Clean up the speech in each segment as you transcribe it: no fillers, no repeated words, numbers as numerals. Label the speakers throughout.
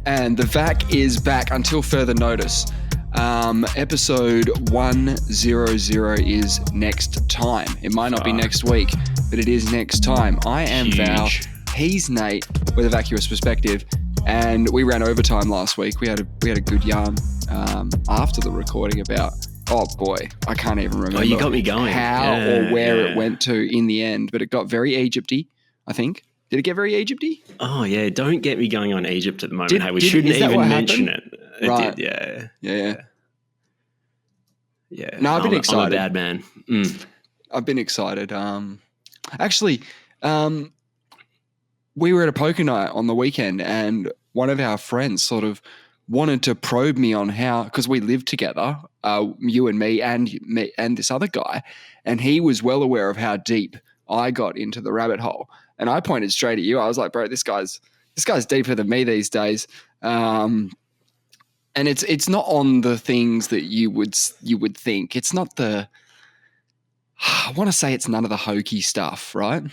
Speaker 1: And the VAC is back until further notice. Episode 100 is next time. It might not be next week, but it is next time. I am Val. He's Nate with a Vacuous perspective. And we ran overtime last week. We had a good yarn after the recording about, oh boy, I can't even remember.
Speaker 2: Oh, you got me going.
Speaker 1: How or where it went to in the end, but it got very Egypty, I think. Did it get very Egypty?
Speaker 2: Oh yeah, don't get me going on Egypt at the moment. We shouldn't even mention it. It
Speaker 1: right.
Speaker 2: did, yeah.
Speaker 1: No, I've been excited.
Speaker 2: I'm a bad man.
Speaker 1: I've been excited. Actually, we were at a poker night on the weekend, and one of our friends sort of wanted to probe me on how, because we lived together, you and me and this other guy, and he was well aware of how deep I got into the rabbit hole. And I pointed straight at you. I was like, bro, this guy's deeper than me these days. And it's not on the things that you would think. It's not the, I want to say it's none of the hokey stuff, right?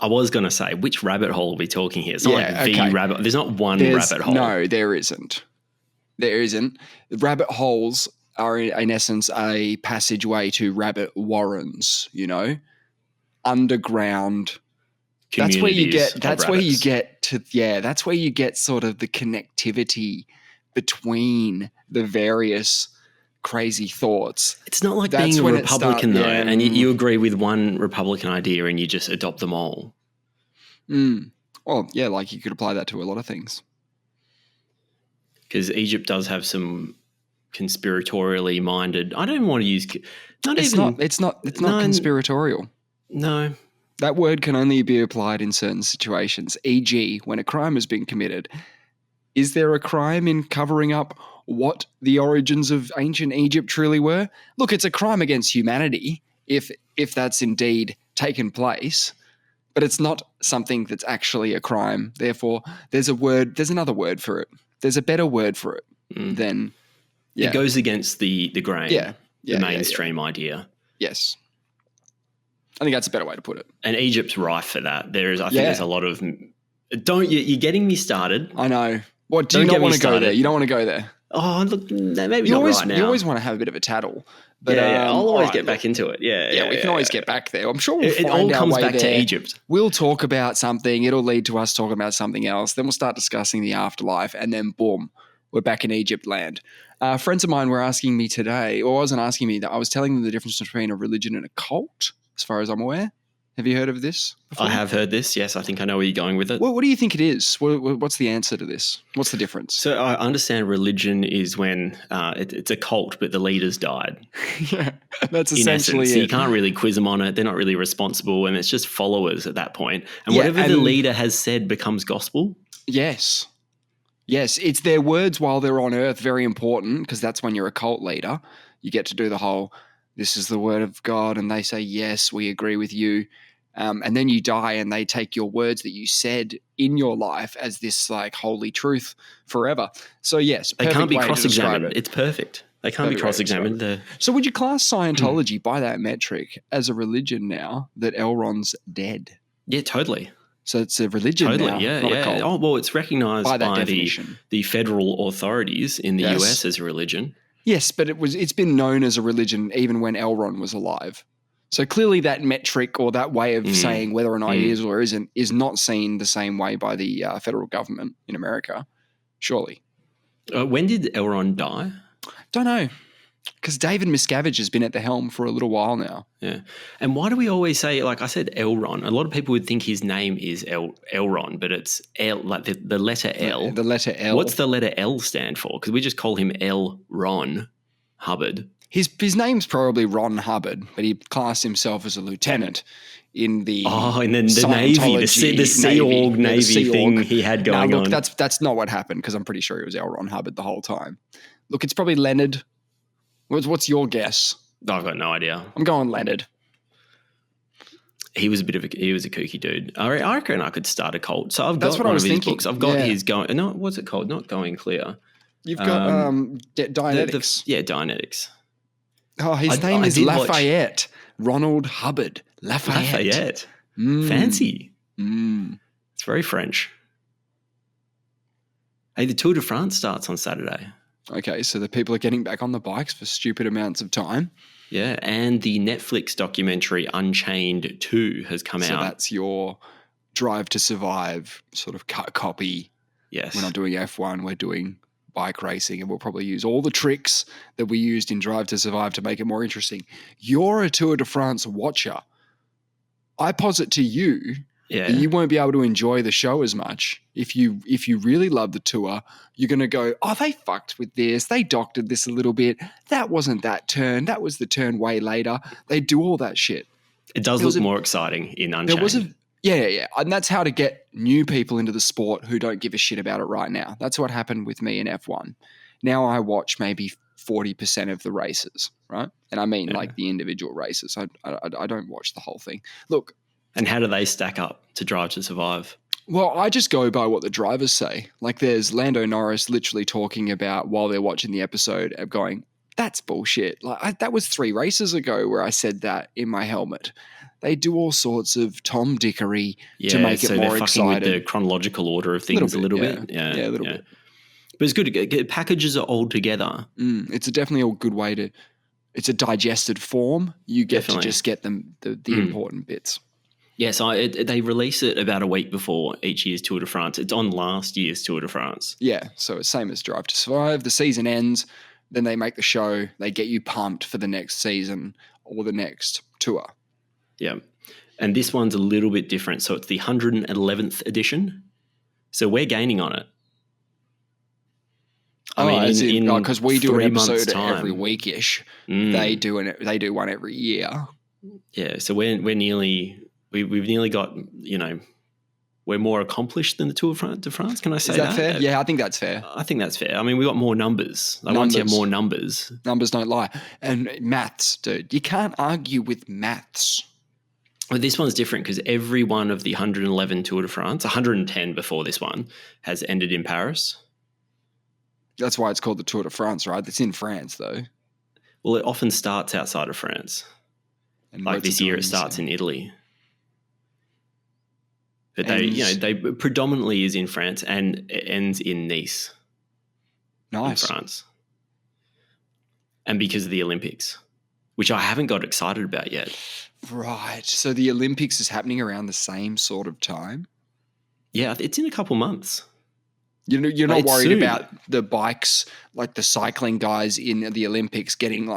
Speaker 2: I was going to say, which rabbit hole are we talking here? It's not the rabbit. There's not one rabbit hole.
Speaker 1: No, there isn't. There isn't. Rabbit holes are in essence a passageway to rabbit warrens, underground. That's where you get sort of the connectivity between the various crazy thoughts.
Speaker 2: It's not like being a Republican though, and you agree with one Republican idea and you just adopt them all.
Speaker 1: Well, yeah, like you could apply that to a lot of things.
Speaker 2: Because Egypt does have some conspiratorially minded. I don't even want to use.
Speaker 1: It's not conspiratorial.
Speaker 2: No.
Speaker 1: That word can only be applied in certain situations, e.g., when a crime has been committed. Is there a crime in covering up what the origins of ancient Egypt truly were? Look, it's a crime against humanity if that's indeed taken place, but it's not something that's actually a crime. Therefore, there's another word for it. There's a better word for it than... Yeah.
Speaker 2: It goes against the grain, the mainstream idea.
Speaker 1: Yes. I think that's a better way to put it.
Speaker 2: And Egypt's rife for that. There's a lot of... You're getting me started.
Speaker 1: I know. What, do you not want to go there? You don't want to go there?
Speaker 2: Oh, look, maybe not right now.
Speaker 1: You always want to have a bit of a tattle. But,
Speaker 2: I'll always get back into it. Yeah,
Speaker 1: we can always get back there. I'm sure we'll
Speaker 2: it
Speaker 1: find
Speaker 2: all
Speaker 1: our
Speaker 2: comes
Speaker 1: way
Speaker 2: back
Speaker 1: there.
Speaker 2: to Egypt.
Speaker 1: We'll talk about something. It'll lead to us talking about something else. Then we'll start discussing the afterlife, and then boom, we're back in Egypt land. Friends of mine were asking me today, or wasn't asking me, that I was telling them the difference between a religion and a cult, as far as I'm aware. Have you heard of this before?
Speaker 2: I have heard this, yes. I think I know where you're going with it.
Speaker 1: What do you think it is? What's the answer to this? What's the difference?
Speaker 2: So I understand religion is when it's a cult, but the leaders died.
Speaker 1: Yeah, that's essentially
Speaker 2: it.
Speaker 1: So
Speaker 2: you can't really quiz them on it. They're not really responsible, and it's just followers at that point. And whatever the leader has said becomes gospel?
Speaker 1: Yes. Yes, it's their words while they're on earth, very important, because that's when you're a cult leader. You get to do the whole, this is the word of God, and they say, yes, we agree with you. And then you die and they take your words that you said in your life as this like holy truth forever. So yes,
Speaker 2: they can't be cross-examined. It's perfect. They can't be cross-examined.
Speaker 1: So would you class Scientology by that metric as a religion now that Elron's dead?
Speaker 2: Yeah, totally.
Speaker 1: So it's a religion now, not a cult.
Speaker 2: Oh, well, it's recognised by the federal authorities in the US as a religion.
Speaker 1: Yes, but it's been known as a religion even when Elron was alive. So clearly that metric or that way of saying whether or not it is or isn't is not seen the same way by the federal government in America, surely.
Speaker 2: When did Elron die?
Speaker 1: Don't know, because David Miscavige has been at the helm for a little while now.
Speaker 2: Yeah. And why do we always say, like I said, Elron? A lot of people would think his name is Elron, but it's L, like the letter L.
Speaker 1: The letter L.
Speaker 2: What's the letter L stand for? Because we just call him L. Ron Hubbard.
Speaker 1: His name's probably Ron Hubbard, but he classed himself as a lieutenant in the
Speaker 2: and then the Navy, the Sea Org Navy thing he had going on.
Speaker 1: That's not what happened, because I'm pretty sure it was L. Ron Hubbard the whole time. Look, it's probably Leonard. What's your guess?
Speaker 2: I've got no idea.
Speaker 1: I'm going Leonard.
Speaker 2: He was a kooky dude. I reckon I could start a cult. So I've got
Speaker 1: That's what
Speaker 2: one
Speaker 1: I was
Speaker 2: of his
Speaker 1: thinking.
Speaker 2: books. I've got his going. No, what's it called? Not Going Clear.
Speaker 1: You've got Dianetics.
Speaker 2: Dianetics.
Speaker 1: Oh, his name is Lafayette. Ronald Hubbard.
Speaker 2: Lafayette. Fancy. It's very French. Hey, the Tour de France starts on Saturday.
Speaker 1: Okay, so the people are getting back on the bikes for stupid amounts of time.
Speaker 2: Yeah, and the Netflix documentary Unchained 2 has come out.
Speaker 1: So that's your Drive to Survive sort of cut copy.
Speaker 2: Yes.
Speaker 1: We're not doing F1, we're doing bike racing, and we'll probably use all the tricks that we used in Drive to Survive to make it more interesting. You're a Tour de France watcher. I posit to you that you won't be able to enjoy the show as much. If you really love the tour, you're going to go, oh, they fucked with this. They doctored this a little bit. That wasn't that turn. That was the turn way later. They do all that shit.
Speaker 2: It does look more exciting in Unchained.
Speaker 1: Yeah. And that's how to get new people into the sport who don't give a shit about it right now. That's what happened with me in F1. Now I watch maybe 40% of the races, right? And I mean like the individual races. I don't watch the whole thing. Look.
Speaker 2: And how do they stack up to Drive to Survive?
Speaker 1: Well, I just go by what the drivers say. Like there's Lando Norris literally talking about while they're watching the episode of going, that's bullshit. Like that was 3 races ago where I said that in my helmet. They do all sorts of Tom Dickery to make it more exciting.
Speaker 2: With the chronological order of things a little bit. Yeah, a little bit. But it's good. Packages are all together.
Speaker 1: It's definitely a good way to. It's a digested form. You get to just get them the important bits.
Speaker 2: Yeah, so they release it about a week before each year's Tour de France. It's on last year's Tour de France.
Speaker 1: Yeah, so it's same as Drive to Survive. The season ends, then they make the show. They get you pumped for the next season or the next tour.
Speaker 2: Yeah, and this one's a little bit different. So it's the 111th edition. So we're gaining on it.
Speaker 1: I mean, because we do an episode every week-ish. They do one every year.
Speaker 2: Yeah, so we're nearly. We've nearly got, we're more accomplished than the Tour de France. Can I say that?
Speaker 1: Is that fair? Yeah, I think that's fair.
Speaker 2: I think that's fair. I mean, we got more numbers. Once you have more numbers.
Speaker 1: Numbers don't lie. And maths, dude. You can't argue with maths.
Speaker 2: Well, this one's different because every one of the 111 Tour de France, 110 before this one, has ended in Paris.
Speaker 1: That's why it's called the Tour de France, right? It's in France, though.
Speaker 2: Well, it often starts outside of France. And like this year, it starts in Italy. But they predominantly is in France and it ends in Nice.
Speaker 1: Nice.
Speaker 2: In France. And because of the Olympics, which I haven't got excited about yet.
Speaker 1: Right. So the Olympics is happening around the same sort of time?
Speaker 2: Yeah, it's in a couple months.
Speaker 1: You're not worried about the bikes, like the cycling guys in the Olympics getting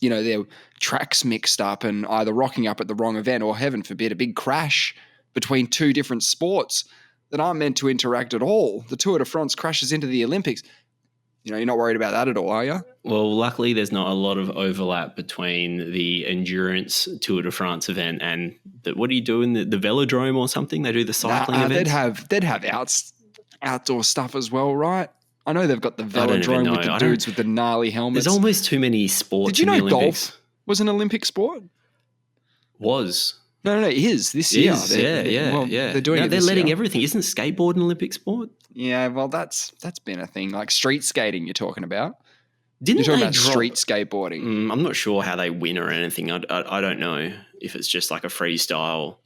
Speaker 1: their tracks mixed up and either rocking up at the wrong event or, heaven forbid, a big crash between 2 different sports that aren't meant to interact at all. The Tour de France crashes into the Olympics. You're not worried about that at all, are you?
Speaker 2: Well, luckily there's not a lot of overlap between the endurance Tour de France event and what do you do in the velodrome or something? They do the cycling event.
Speaker 1: They'd have outdoor stuff as well, right? I know they've got the velodrome with the dudes with the gnarly helmets.
Speaker 2: There's almost too many sports.
Speaker 1: Did you know golf was an Olympic sport?
Speaker 2: Was.
Speaker 1: No, it is this year.
Speaker 2: Yeah.
Speaker 1: They're doing it.
Speaker 2: They're letting everything. Isn't skateboard an Olympic sport?
Speaker 1: Yeah, well, that's been a thing. Like street skating, you're talking about.
Speaker 2: You're talking
Speaker 1: about street skateboarding.
Speaker 2: I'm not sure how they win or anything. I don't know if it's just like a freestyle.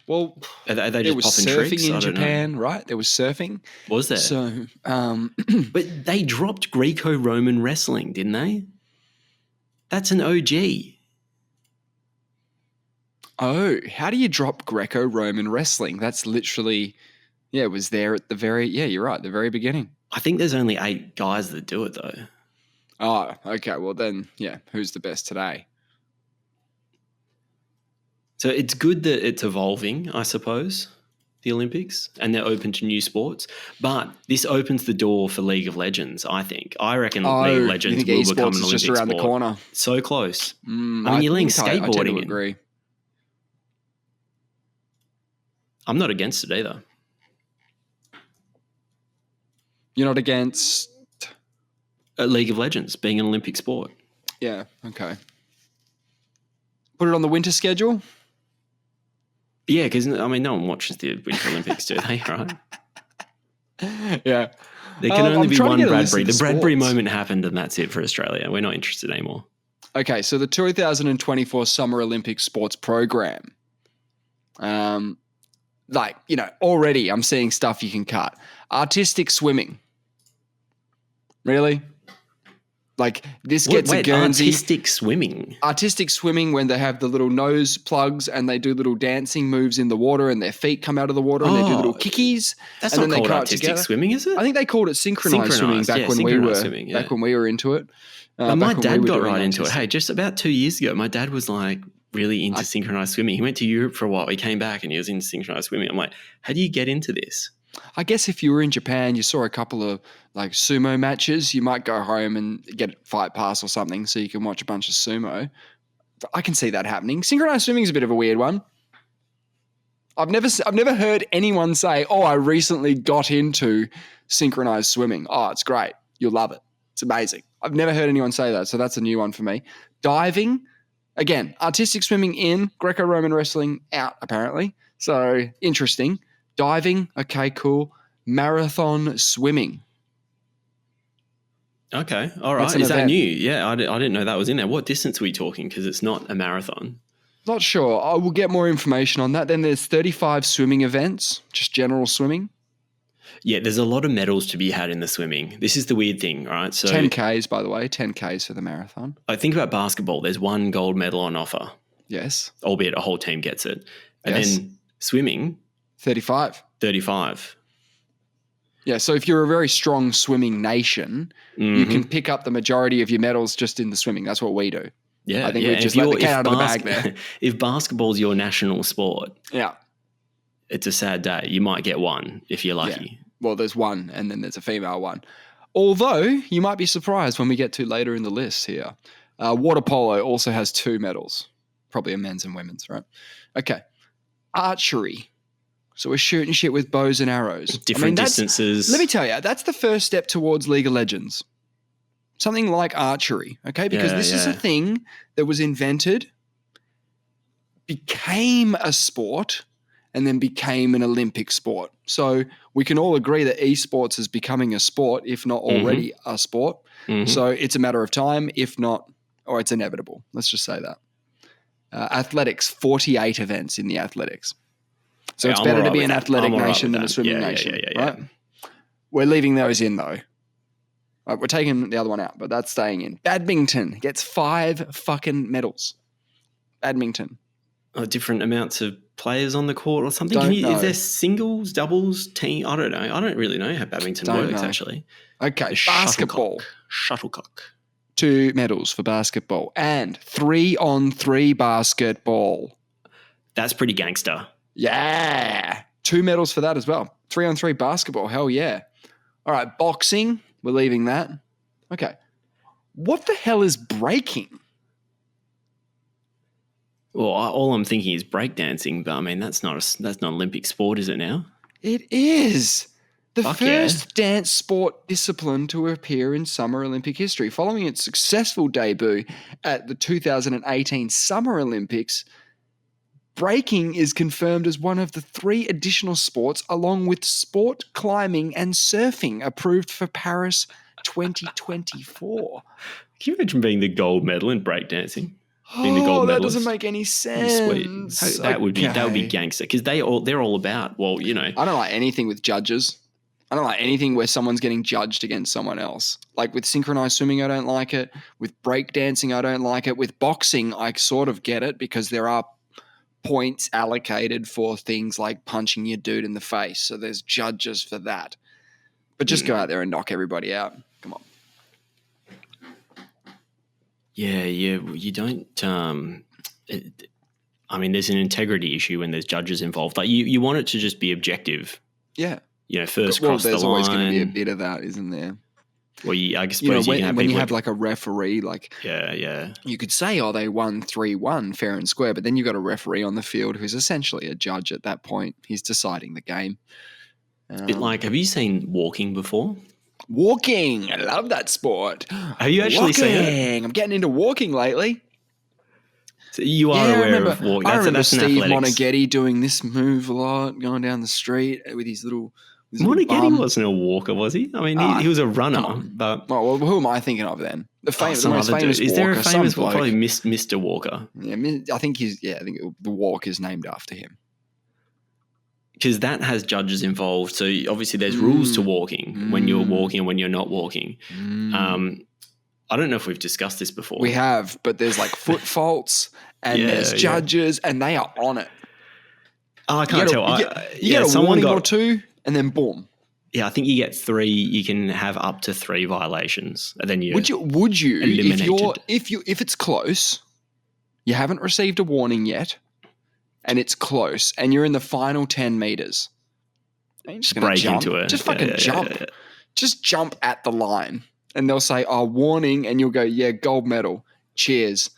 Speaker 1: Well,
Speaker 2: are they
Speaker 1: there
Speaker 2: just
Speaker 1: was
Speaker 2: popping
Speaker 1: surfing
Speaker 2: tricks?
Speaker 1: in Japan, right? There was surfing.
Speaker 2: Was there?
Speaker 1: So,
Speaker 2: but they dropped Greco-Roman wrestling, didn't they? That's an OG.
Speaker 1: Oh, how do you drop Greco-Roman wrestling? That's literally, it was there at the very, you're right, the very beginning.
Speaker 2: I think there's only 8 guys that do it though.
Speaker 1: Oh, okay. Well then, who's the best today?
Speaker 2: So it's good that it's evolving, I suppose, the Olympics, and they're open to new sports. But this opens the door for League of Legends, I think. I reckon League of Legends will become an Olympic
Speaker 1: just around
Speaker 2: sport.
Speaker 1: The corner.
Speaker 2: So close. I mean, you're letting skateboarding
Speaker 1: I tend to agree.
Speaker 2: I'm not against it either.
Speaker 1: You're not against
Speaker 2: League of Legends being an Olympic sport?
Speaker 1: Yeah, okay. Put it on the winter schedule?
Speaker 2: Yeah, because, no one watches the Winter Olympics, do they, right?
Speaker 1: Yeah.
Speaker 2: There can only be one Bradbury. The Bradbury moment happened and that's it for Australia. We're not interested anymore.
Speaker 1: Okay, so the 2024 Summer Olympic Sports Program. Already I'm seeing stuff you can cut. Artistic swimming. Really? Like this gets a Guernsey. Artistic swimming when they have the little nose plugs and they do little dancing moves in the water and their feet come out of the water and they do little kickies.
Speaker 2: That's
Speaker 1: and
Speaker 2: not
Speaker 1: then
Speaker 2: called
Speaker 1: they
Speaker 2: artistic swimming, is it?
Speaker 1: I think they called it synchronized swimming back when we were into it.
Speaker 2: My dad got right into it. Hey, just about 2 years ago, my dad was like really into synchronized swimming. He went to Europe for a while. He came back and he was into synchronized swimming. I'm like, how do you get into this?
Speaker 1: I guess if you were in Japan, you saw a couple of like sumo matches, you might go home and get a fight pass or something so you can watch a bunch of sumo. I can see that happening. Synchronized swimming is a bit of a weird one. I've never heard anyone say, "Oh, I recently got into synchronized swimming. Oh, it's great. You'll love it. It's amazing." I've never heard anyone say that, so that's a new one for me. Diving, again, artistic swimming in, Greco-Roman wrestling out apparently. So interesting. Diving, okay, cool. Marathon swimming.
Speaker 2: Okay, all right. Is that new? Yeah, I didn't know that was in there. What distance are we talking? Because it's not a marathon.
Speaker 1: Not sure. I will get more information on that. Then there's 35 swimming events, just general swimming.
Speaker 2: Yeah, there's a lot of medals to be had in the swimming. This is the weird thing, right? So
Speaker 1: 10Ks, by the way, 10Ks for the marathon.
Speaker 2: I think about basketball. There's one gold medal on offer.
Speaker 1: Yes.
Speaker 2: Albeit a whole team gets it. And then swimming.
Speaker 1: 35. Yeah, so if you're a very strong swimming nation, you can pick up the majority of your medals just in the swimming. That's what we do.
Speaker 2: Yeah,
Speaker 1: I think we just let the cat out of the bag there.
Speaker 2: If basketball's your national sport, it's a sad day. You might get one if you're lucky.
Speaker 1: Yeah. Well, there's one and then there's a female one. Although you might be surprised when we get to later in the list here. Water polo also has 2 medals. Probably a men's and women's, right? Okay. Archery. So we're shooting shit with bows and arrows.
Speaker 2: Different distances.
Speaker 1: Let me tell you, that's the first step towards League of Legends. Something like archery, okay? Because this is a thing that was invented, became a sport, and then became an Olympic sport. So we can all agree that esports is becoming a sport, if not already a sport. So it's a matter of time, if not, or it's inevitable. Let's just say that. Athletics, 48 events in the athletics. So it's better to be an athletic nation than a swimming nation, right? We're leaving those in though. Right, we're taking the other one out, but that's staying in. Badminton gets 5 fucking medals. Badminton.
Speaker 2: Different amounts of players on the court or something? Is there singles, doubles, team? I don't know. I don't really know how badminton works actually.
Speaker 1: Okay, basketball.
Speaker 2: Shuttlecock.
Speaker 1: 2 medals for basketball and 3-on-3 basketball.
Speaker 2: That's pretty gangster.
Speaker 1: Yeah. 2 medals for that as well. 3-on-3 basketball. Hell yeah. All right. Boxing. We're leaving that. Okay. What the hell is breaking?
Speaker 2: Well, all I'm thinking is breakdancing, but I mean, that's not an Olympic sport, is it now?
Speaker 1: It is. The first dance sport discipline to appear in Summer Olympic history. Following its successful debut at the 2018 Summer Olympics, breaking is confirmed as one of the 3 additional sports, along with sport climbing and surfing, approved for Paris 2024.
Speaker 2: Can you imagine being the gold medal in breakdancing?
Speaker 1: That doesn't make any sense.
Speaker 2: Sweet. That would be gangster because they're all about. Well, you know,
Speaker 1: I don't like anything with judges. I don't like anything where someone's getting judged against someone else. Like with synchronized swimming, I don't like it. With breakdancing, I don't like it. With boxing, I sort of get it because there are points allocated for things like punching your dude in the face. So there's judges for that. But just go out there and knock everybody out. Come on.
Speaker 2: Yeah. You don't. I mean, there's an integrity issue when there's judges involved. Like you want it to just be objective.
Speaker 1: Yeah.
Speaker 2: You know, first cross the line.
Speaker 1: There's always going to be a bit of that, isn't there?
Speaker 2: Well, I suppose you can have
Speaker 1: when you have like a referee, like you could say, "Oh, they won 3-1, fair and square," but then you've got a referee on the field who's essentially a judge at that point. He's deciding the game.
Speaker 2: It's a bit like, have you seen walking before?
Speaker 1: Walking, I love that sport.
Speaker 2: Have you actually seen it?
Speaker 1: I'm getting into walking lately.
Speaker 2: So you are aware of walking.
Speaker 1: I remember Steve Monaghetti doing this move a lot, going down the street with his little.
Speaker 2: Monaghetti wasn't a walker, was he? I mean, he was a runner. But
Speaker 1: well, who am I thinking of then? The most famous walker.
Speaker 2: Is there a famous walker? Probably Mr. Walker.
Speaker 1: Yeah, I think the walk is named after him.
Speaker 2: because that has judges involved. So obviously there's rules to walking when you're walking and when you're not walking. I don't know if we've discussed this before.
Speaker 1: We have, but there's like foot faults and there's judges and they are on it.
Speaker 2: Oh, I can't tell.
Speaker 1: You get a warning or two and then boom.
Speaker 2: Yeah, I think you get 3. You can have up to 3 violations, and then
Speaker 1: would you eliminated. If it's close, you haven't received a warning yet, and it's close, and you're in the final 10 meters. You're just going to jump into it. Just fucking jump. Yeah. Just jump at the line, and they'll say, "Oh, warning," and you'll go, "Yeah, gold medal. Cheers.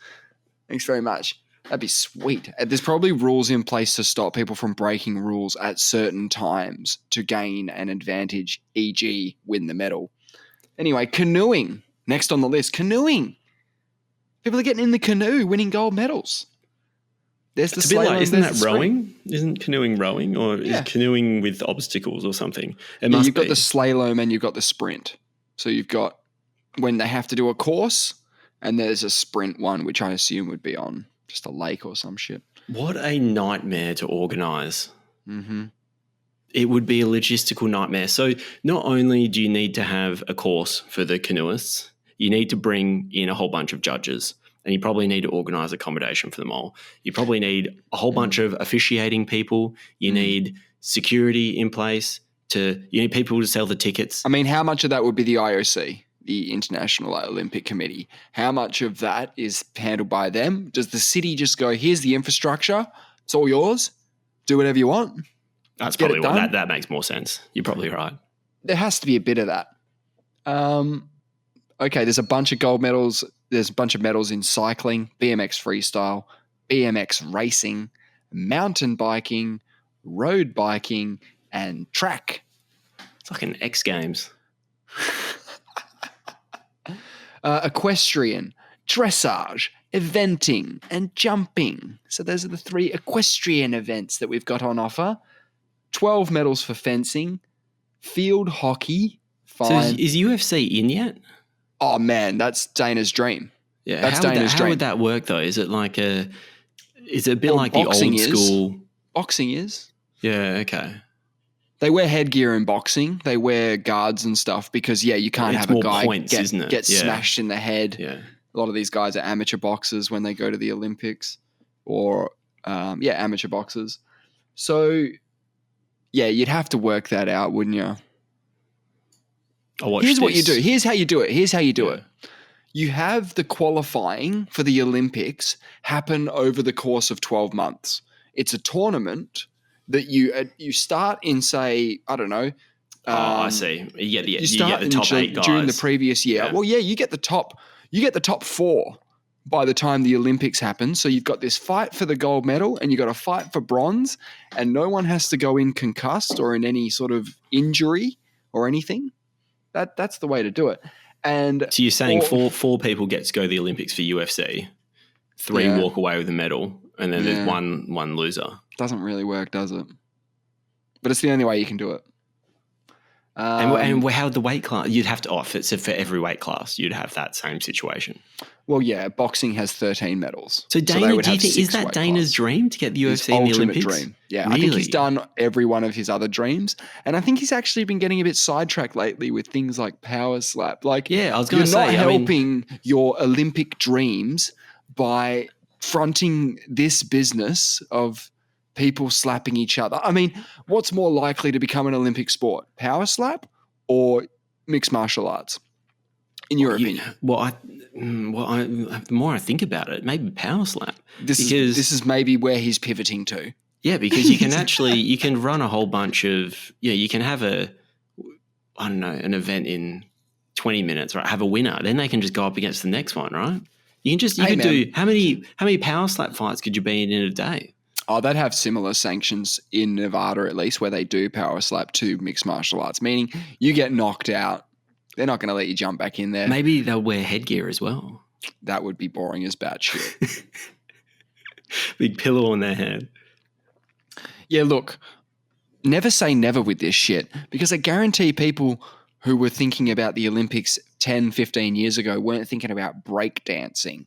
Speaker 1: Thanks very much." That'd be sweet. There's probably rules in place to stop people from breaking rules at certain times to gain an advantage, e.g. win the medal. Anyway, canoeing. Next on the list, canoeing. People are getting in the canoe, winning gold medals. There's the slalom.
Speaker 2: Isn't that rowing? Isn't canoeing rowing? Or is canoeing with obstacles or something? You've
Speaker 1: got the slalom and you've got the sprint. So you've got when they have to do a course, and there's a sprint one, which I assume would be on just a lake or some shit.
Speaker 2: What a nightmare to organise. Mm-hmm. It would be a logistical nightmare. So not only do you need to have a course for the canoeists, you need to bring in a whole bunch of judges, and you probably need to organise accommodation for them all. You probably need a whole bunch of officiating people. You need security in place. You need people to sell the tickets.
Speaker 1: I mean, how much of that would be the IOC? The International Olympic Committee. How much of that is handled by them? Does the city just go, here's the infrastructure, it's all yours, do whatever you want?
Speaker 2: That's probably what that makes more sense. You're probably right.
Speaker 1: There has to be a bit of that. Okay, there's a bunch of gold medals. There's a bunch of medals in cycling, BMX freestyle, BMX racing, mountain biking, road biking, and track.
Speaker 2: It's like an X Games.
Speaker 1: Equestrian, dressage, eventing, and jumping. So those are the 3 equestrian events that we've got on offer. 12 medals for fencing, field hockey. Fine.
Speaker 2: So is UFC in yet?
Speaker 1: Oh man, that's Dana's dream.
Speaker 2: Yeah,
Speaker 1: that's Dana's dream.
Speaker 2: How would that work though? Is it a bit like the old school?
Speaker 1: Boxing is.
Speaker 2: Yeah. Okay.
Speaker 1: They wear headgear in boxing. They wear guards and stuff because, you can't have a guy get smashed in the head.
Speaker 2: Yeah.
Speaker 1: A lot of these guys are amateur boxers when they go to the Olympics or, amateur boxers. So, you'd have to work that out, wouldn't you? Here's what you do. Here's how you do it. You have the qualifying for the Olympics happen over the course of 12 months. It's a tournament that you start in, say, I don't know.
Speaker 2: I see. You get the top 8 guys
Speaker 1: during the previous year. Yeah. Well, you get the top 4 by the time the Olympics happen. So you've got this fight for the gold medal, and you've got a fight for bronze, and no one has to go in concussed or in any sort of injury or anything. That's the way to do it. And
Speaker 2: so you're saying four people get to go to the Olympics for UFC, 3 walk away with a medal, and then there's one loser.
Speaker 1: Doesn't really work, does it? But it's the only way you can do it.
Speaker 2: And how the weight class? You'd have to for every weight class, you'd have that same situation.
Speaker 1: Well, boxing has 13 medals.
Speaker 2: So Dana, do you think is that Dana's dream to get the UFC in the Olympics?
Speaker 1: Dream. Yeah,
Speaker 2: really?
Speaker 1: I think he's done every one of his other dreams, and I think he's actually been getting a bit sidetracked lately with things like power slap. I was going to say, you're not helping your Olympic dreams by fronting this business of people slapping each other. I mean, what's more likely to become an Olympic sport, power slap or mixed martial arts? In your opinion?
Speaker 2: The more I think about it, maybe power slap.
Speaker 1: This is maybe where he's pivoting to.
Speaker 2: Yeah, because you can you can run a whole bunch of you can have an event in 20 minutes, right? Have a winner, then they can just go up against the next one, right? You can do how many power slap fights could you be in a day?
Speaker 1: Oh, they'd have similar sanctions in Nevada at least, where they do power slap to mixed martial arts, meaning you get knocked out. They're not going to let you jump back in there.
Speaker 2: Maybe they'll wear headgear as well.
Speaker 1: That would be boring as batshit.
Speaker 2: Big pillow on their head.
Speaker 1: Yeah, look, never say never with this shit, because I guarantee people who were thinking about the Olympics 10, 15 years ago weren't thinking about breakdancing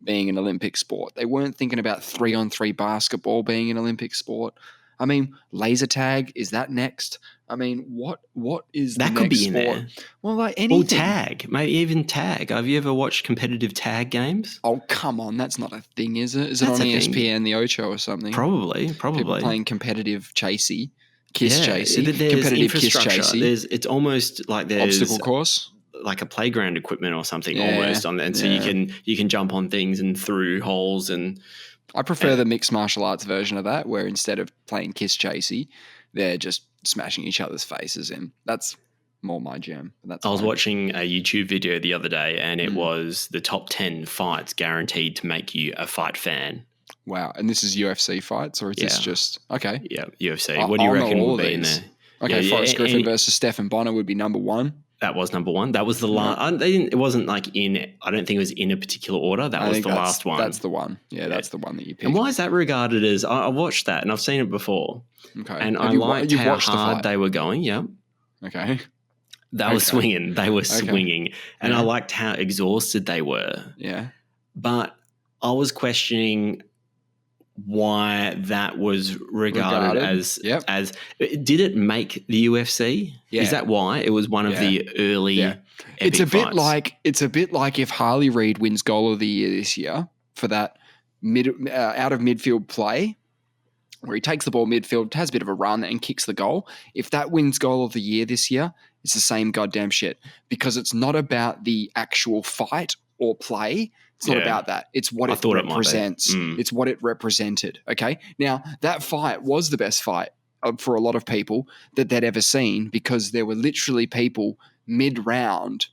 Speaker 1: being an Olympic sport. They weren't thinking about 3-on-3 basketball being an Olympic sport. I mean, laser tag, is that next? I mean, what is
Speaker 2: that
Speaker 1: the
Speaker 2: could
Speaker 1: next
Speaker 2: be in
Speaker 1: sport?
Speaker 2: there?
Speaker 1: Well, like anything.
Speaker 2: Or tag, maybe even tag. Have you ever watched competitive tag games?
Speaker 1: Oh, come on. That's not a thing, is it? Is
Speaker 2: That's
Speaker 1: it
Speaker 2: a
Speaker 1: on
Speaker 2: thing.
Speaker 1: ESPN, the Ocho or something?
Speaker 2: Probably.
Speaker 1: People playing competitive chasey, kiss
Speaker 2: Yeah,
Speaker 1: chasey,
Speaker 2: there's
Speaker 1: competitive kiss
Speaker 2: infrastructure.
Speaker 1: chasey.
Speaker 2: It's almost like there's
Speaker 1: Obstacle course.
Speaker 2: like a playground equipment or something
Speaker 1: Yeah,
Speaker 2: almost on there, and so you can jump on things and through holes. And
Speaker 1: I prefer the mixed martial arts version of that, where instead of playing kiss chasey, they're just smashing each other's faces in. That's more my jam.
Speaker 2: I was watching a YouTube video the other day, and it was the top 10 fights guaranteed to make you a fight fan.
Speaker 1: Wow. And this is UFC fights, or is this just okay?
Speaker 2: Yeah, UFC. What do you reckon will be in there?
Speaker 1: Okay, Forrest Griffin versus Stephen Bonner would be number one.
Speaker 2: That was number one. That was the last. It wasn't like in. I don't think it was in a particular order. That was the last one.
Speaker 1: That's the one. Yeah, that's the one that you picked.
Speaker 2: And why is that regarded as? I watched that and I've seen it before.
Speaker 1: Okay.
Speaker 2: And I liked how hard they were going. Yeah.
Speaker 1: Okay.
Speaker 2: They were swinging. They were swinging, and I liked how exhausted they were.
Speaker 1: Yeah.
Speaker 2: But I was questioning why that was regarded as did it make the UFC?
Speaker 1: Yeah.
Speaker 2: Is that why it was one of the early
Speaker 1: it's a bit
Speaker 2: fights?
Speaker 1: like if Harley Reid wins goal of the year this year for that out of midfield play where he takes the ball midfield, has a bit of a run and kicks the goal. If that wins goal of the year this year, it's the same goddamn shit because it's not about the actual fight or play. It's not about that. It's what it represents. It's what it represented. Okay. Now, that fight was the best fight for a lot of people that they'd ever seen because there were literally people mid-round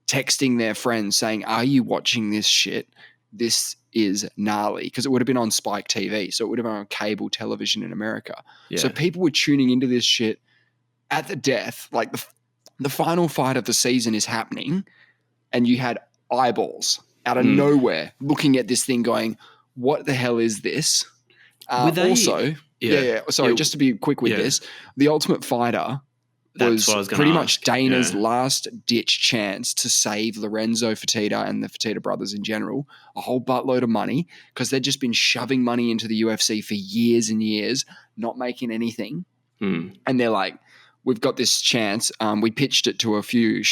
Speaker 1: texting their friends saying, "Are you watching this shit? This is gnarly." Because it would have been on Spike TV. So it would have been on cable television in America. Yeah. So people were tuning into this shit at the death. Like the final fight of the season is happening and you had eyeballs out of nowhere looking at this thing going, what the hell is this? Sorry, just to be quick with this, The Ultimate Fighter was pretty much Dana's last ditch chance to save Lorenzo Fertitta and the Fertitta brothers in general a whole buttload of money because they'd just been shoving money into the UFC for years and years, not making anything. And they're like, we've got this chance. We pitched it to a few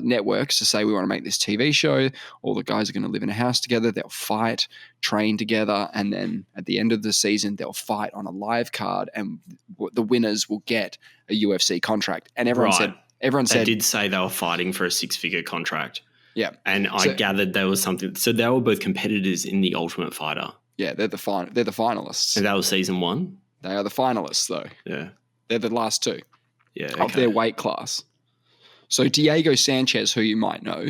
Speaker 1: networks to say we want to make this TV show. All the guys are going to live in a house together. They'll fight, train together, and then at the end of the season, they'll fight on a live card, and the winners will get a UFC contract. And everyone said they
Speaker 2: did say they were fighting for a 6-figure contract.
Speaker 1: Yeah,
Speaker 2: and I gathered there was something. So they were both competitors in the Ultimate Fighter.
Speaker 1: Yeah, they're the finalists.
Speaker 2: And that was season 1.
Speaker 1: They are the finalists, though.
Speaker 2: Yeah,
Speaker 1: they're the last two.
Speaker 2: Yeah,
Speaker 1: of their weight class. So Diego Sanchez, who you might know,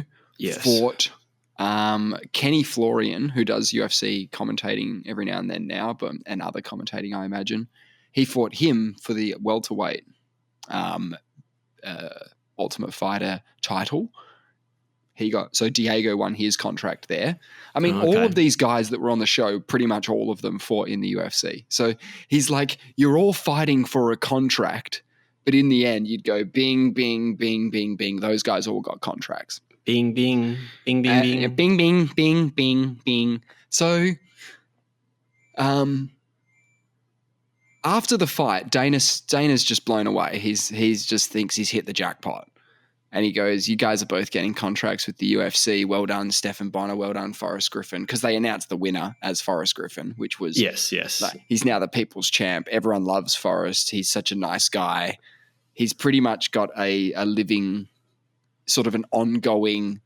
Speaker 1: fought Kenny Florian, who does UFC commentating every now and then now, and other commentating, I imagine. He fought him for the welterweight Ultimate Fighter title. So Diego won his contract there. I mean, all of these guys that were on the show, pretty much all of them fought in the UFC. So he's like, you're all fighting for a contract. But in the end, you'd go bing, bing, bing, bing, bing. Those guys all got contracts.
Speaker 2: Bing, bing, bing, bing, bing.
Speaker 1: Bing, bing, bing, bing, bing. So after the fight, Dana's just blown away. He's just thinks he's hit the jackpot. And he goes, you guys are both getting contracts with the UFC. Well done, Stephen Bonner. Well done, Forrest Griffin. Because they announced the winner as Forrest Griffin, which was...
Speaker 2: Yes.
Speaker 1: Like, he's now the people's champ. Everyone loves Forrest. He's such a nice guy. He's pretty much got a living, sort of an ongoing,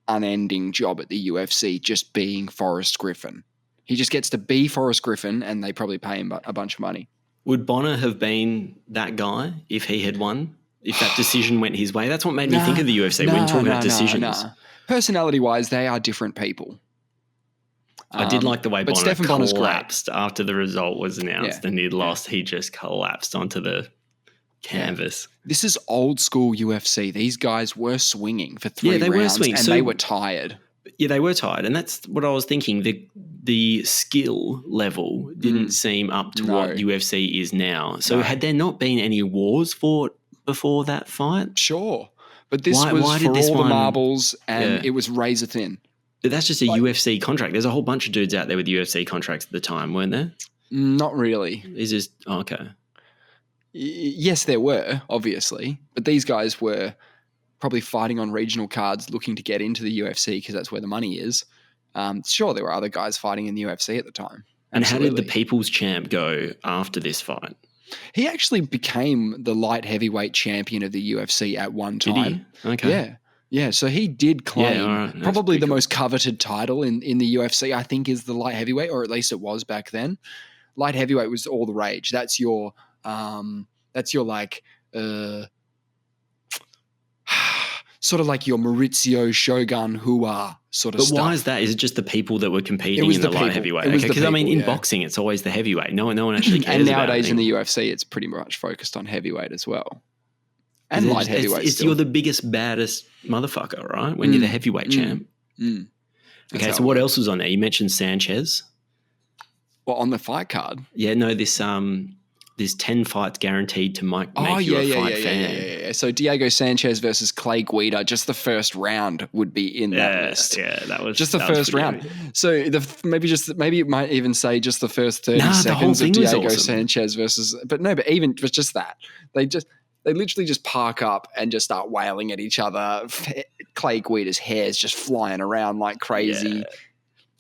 Speaker 1: unending job at the UFC just being Forrest Griffin. He just gets to be Forrest Griffin and they probably pay him a bunch of money.
Speaker 2: Would Bonner have been that guy if he had won? If that decision went his way? That's what made me think of the UFC when talking about decisions.
Speaker 1: Personality-wise, they are different people.
Speaker 2: I did like the way Bonner collapsed after the result was announced and he'd lost. He just collapsed onto the canvas.
Speaker 1: This is old school UFC. These guys were swinging for 3 rounds and they were tired.
Speaker 2: Yeah, they were tired. And that's what I was thinking. The skill level didn't seem up to what UFC is now. So had there not been any wars fought before that fight?
Speaker 1: Sure. But this was for all the marbles and it was razor thin.
Speaker 2: But that's just a UFC contract. There's a whole bunch of dudes out there with UFC contracts at the time, weren't there?
Speaker 1: Not really.
Speaker 2: Is just okay.
Speaker 1: Yes, there were, obviously, but these guys were probably fighting on regional cards looking to get into the UFC because that's where the money is. Sure, there were other guys fighting in the UFC at the time.
Speaker 2: And
Speaker 1: Absolutely.
Speaker 2: how did the People's Champ go after this fight?
Speaker 1: He actually became the light heavyweight champion of the UFC at one time.
Speaker 2: Did he? Okay.
Speaker 1: Yeah. Yeah, so he did claim probably the most coveted title in the UFC, I think, is the light heavyweight, or at least it was back then. Light heavyweight was all the rage. That's your like sort of like your Maurizio Shogun Hua sort of stuff.
Speaker 2: But why is that? Is it just the people that were competing in the light heavyweight? Because I mean, in boxing, it's always the heavyweight. No one actually cares.
Speaker 1: And nowadays in the UFC, it's pretty much focused on heavyweight as well. And light heavyweight.
Speaker 2: You're the biggest, baddest motherfucker, right? When you're the heavyweight champ. Okay, so what else was on there? You mentioned Sanchez.
Speaker 1: Well, on the fight card?
Speaker 2: Yeah, no, this 10 fights guaranteed to make you a fight fan.
Speaker 1: Yeah. So Diego Sanchez versus Clay Guida, just the first round would be in that list.
Speaker 2: Yeah, that was
Speaker 1: just the first round. Heavy. So maybe it might even say just the first 30 seconds of Diego Sanchez versus. But even it was just that they literally just park up and just start wailing at each other. Clay Guida's hair is just flying around like crazy. Yeah.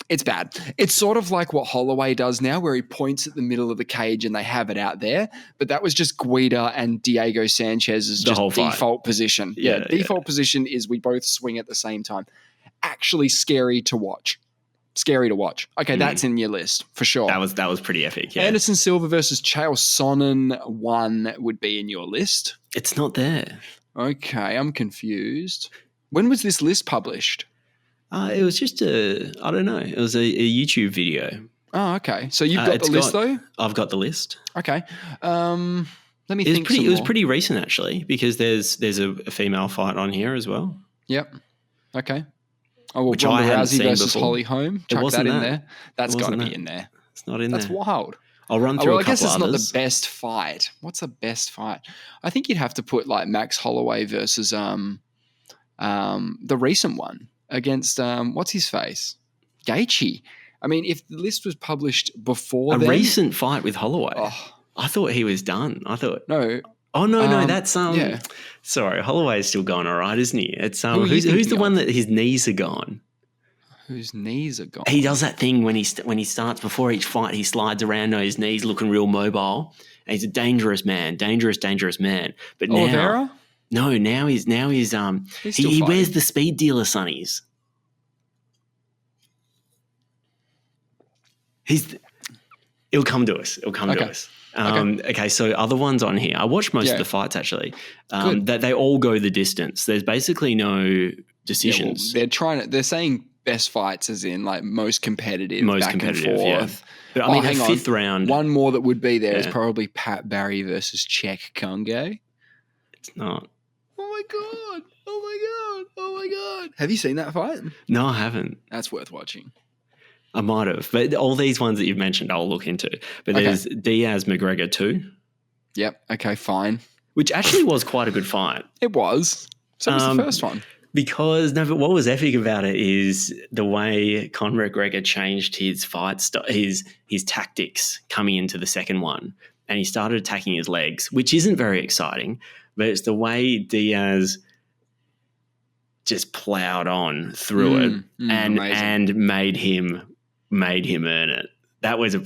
Speaker 1: It's bad. It's sort of like what Holloway does now, where he points at the middle of the cage and they have it out there. But that was just Guida and Diego Sanchez's just default position. Yeah, default position is we both swing at the same time. Actually scary to watch. Okay, that's in your list for sure.
Speaker 2: That was pretty epic. Yeah.
Speaker 1: Anderson Silva versus Chael Sonnen 1 would be in your list.
Speaker 2: It's not there.
Speaker 1: Okay, I'm confused. When was this list published?
Speaker 2: It was just I don't know. It was a YouTube video.
Speaker 1: Oh, okay. So you've got the list though?
Speaker 2: I've got the list.
Speaker 1: Okay. Let me think. It
Speaker 2: was pretty recent actually, because there's a female fight on here as well.
Speaker 1: Yep. Okay. Oh, well, Ronda Rousey versus Holly Holm. Chuck that in there. That's got to be in there.
Speaker 2: It's not in there.
Speaker 1: That's wild.
Speaker 2: I'll run through a couple others. I guess
Speaker 1: it's not the best fight. What's the best fight? I think you'd have to put like Max Holloway versus the recent one against what's his face? Gaethje. I mean, if the list was published before
Speaker 2: a recent fight with Holloway. Oh. I thought he was done.
Speaker 1: No.
Speaker 2: Oh no, that's Sorry, Holloway is still going all right, isn't he? It's who's the one that his knees are gone?
Speaker 1: Whose knees are gone?
Speaker 2: He does that thing when he starts before each fight. He slides around on his knees, looking real mobile. And he's a dangerous man. But
Speaker 1: Oliveira?
Speaker 2: Now he wears the speed dealer sunnies. It'll come to us. Okay, so other ones on here. I watched most of the fights actually. That they all go the distance. There's basically no decisions.
Speaker 1: Yeah, well, they're saying best fights as in like most competitive, back and forth. Yeah.
Speaker 2: But I mean, a fifth round.
Speaker 1: One more that would be there is probably Pat Barry versus Czech Konge.
Speaker 2: It's not.
Speaker 1: Oh my god! Have you seen that fight?
Speaker 2: No, I haven't.
Speaker 1: That's worth watching.
Speaker 2: I might have, but all these ones that you've mentioned, I'll look into. But there's Diaz McGregor 2.
Speaker 1: Yep. Okay, fine.
Speaker 2: Which actually was quite a good fight.
Speaker 1: It was. So was the first one.
Speaker 2: But what was epic about it is the way Conor McGregor changed his fight his tactics coming into the second one, and he started attacking his legs, which isn't very exciting. But it's the way Diaz just plowed on through it and made him earn it. It was a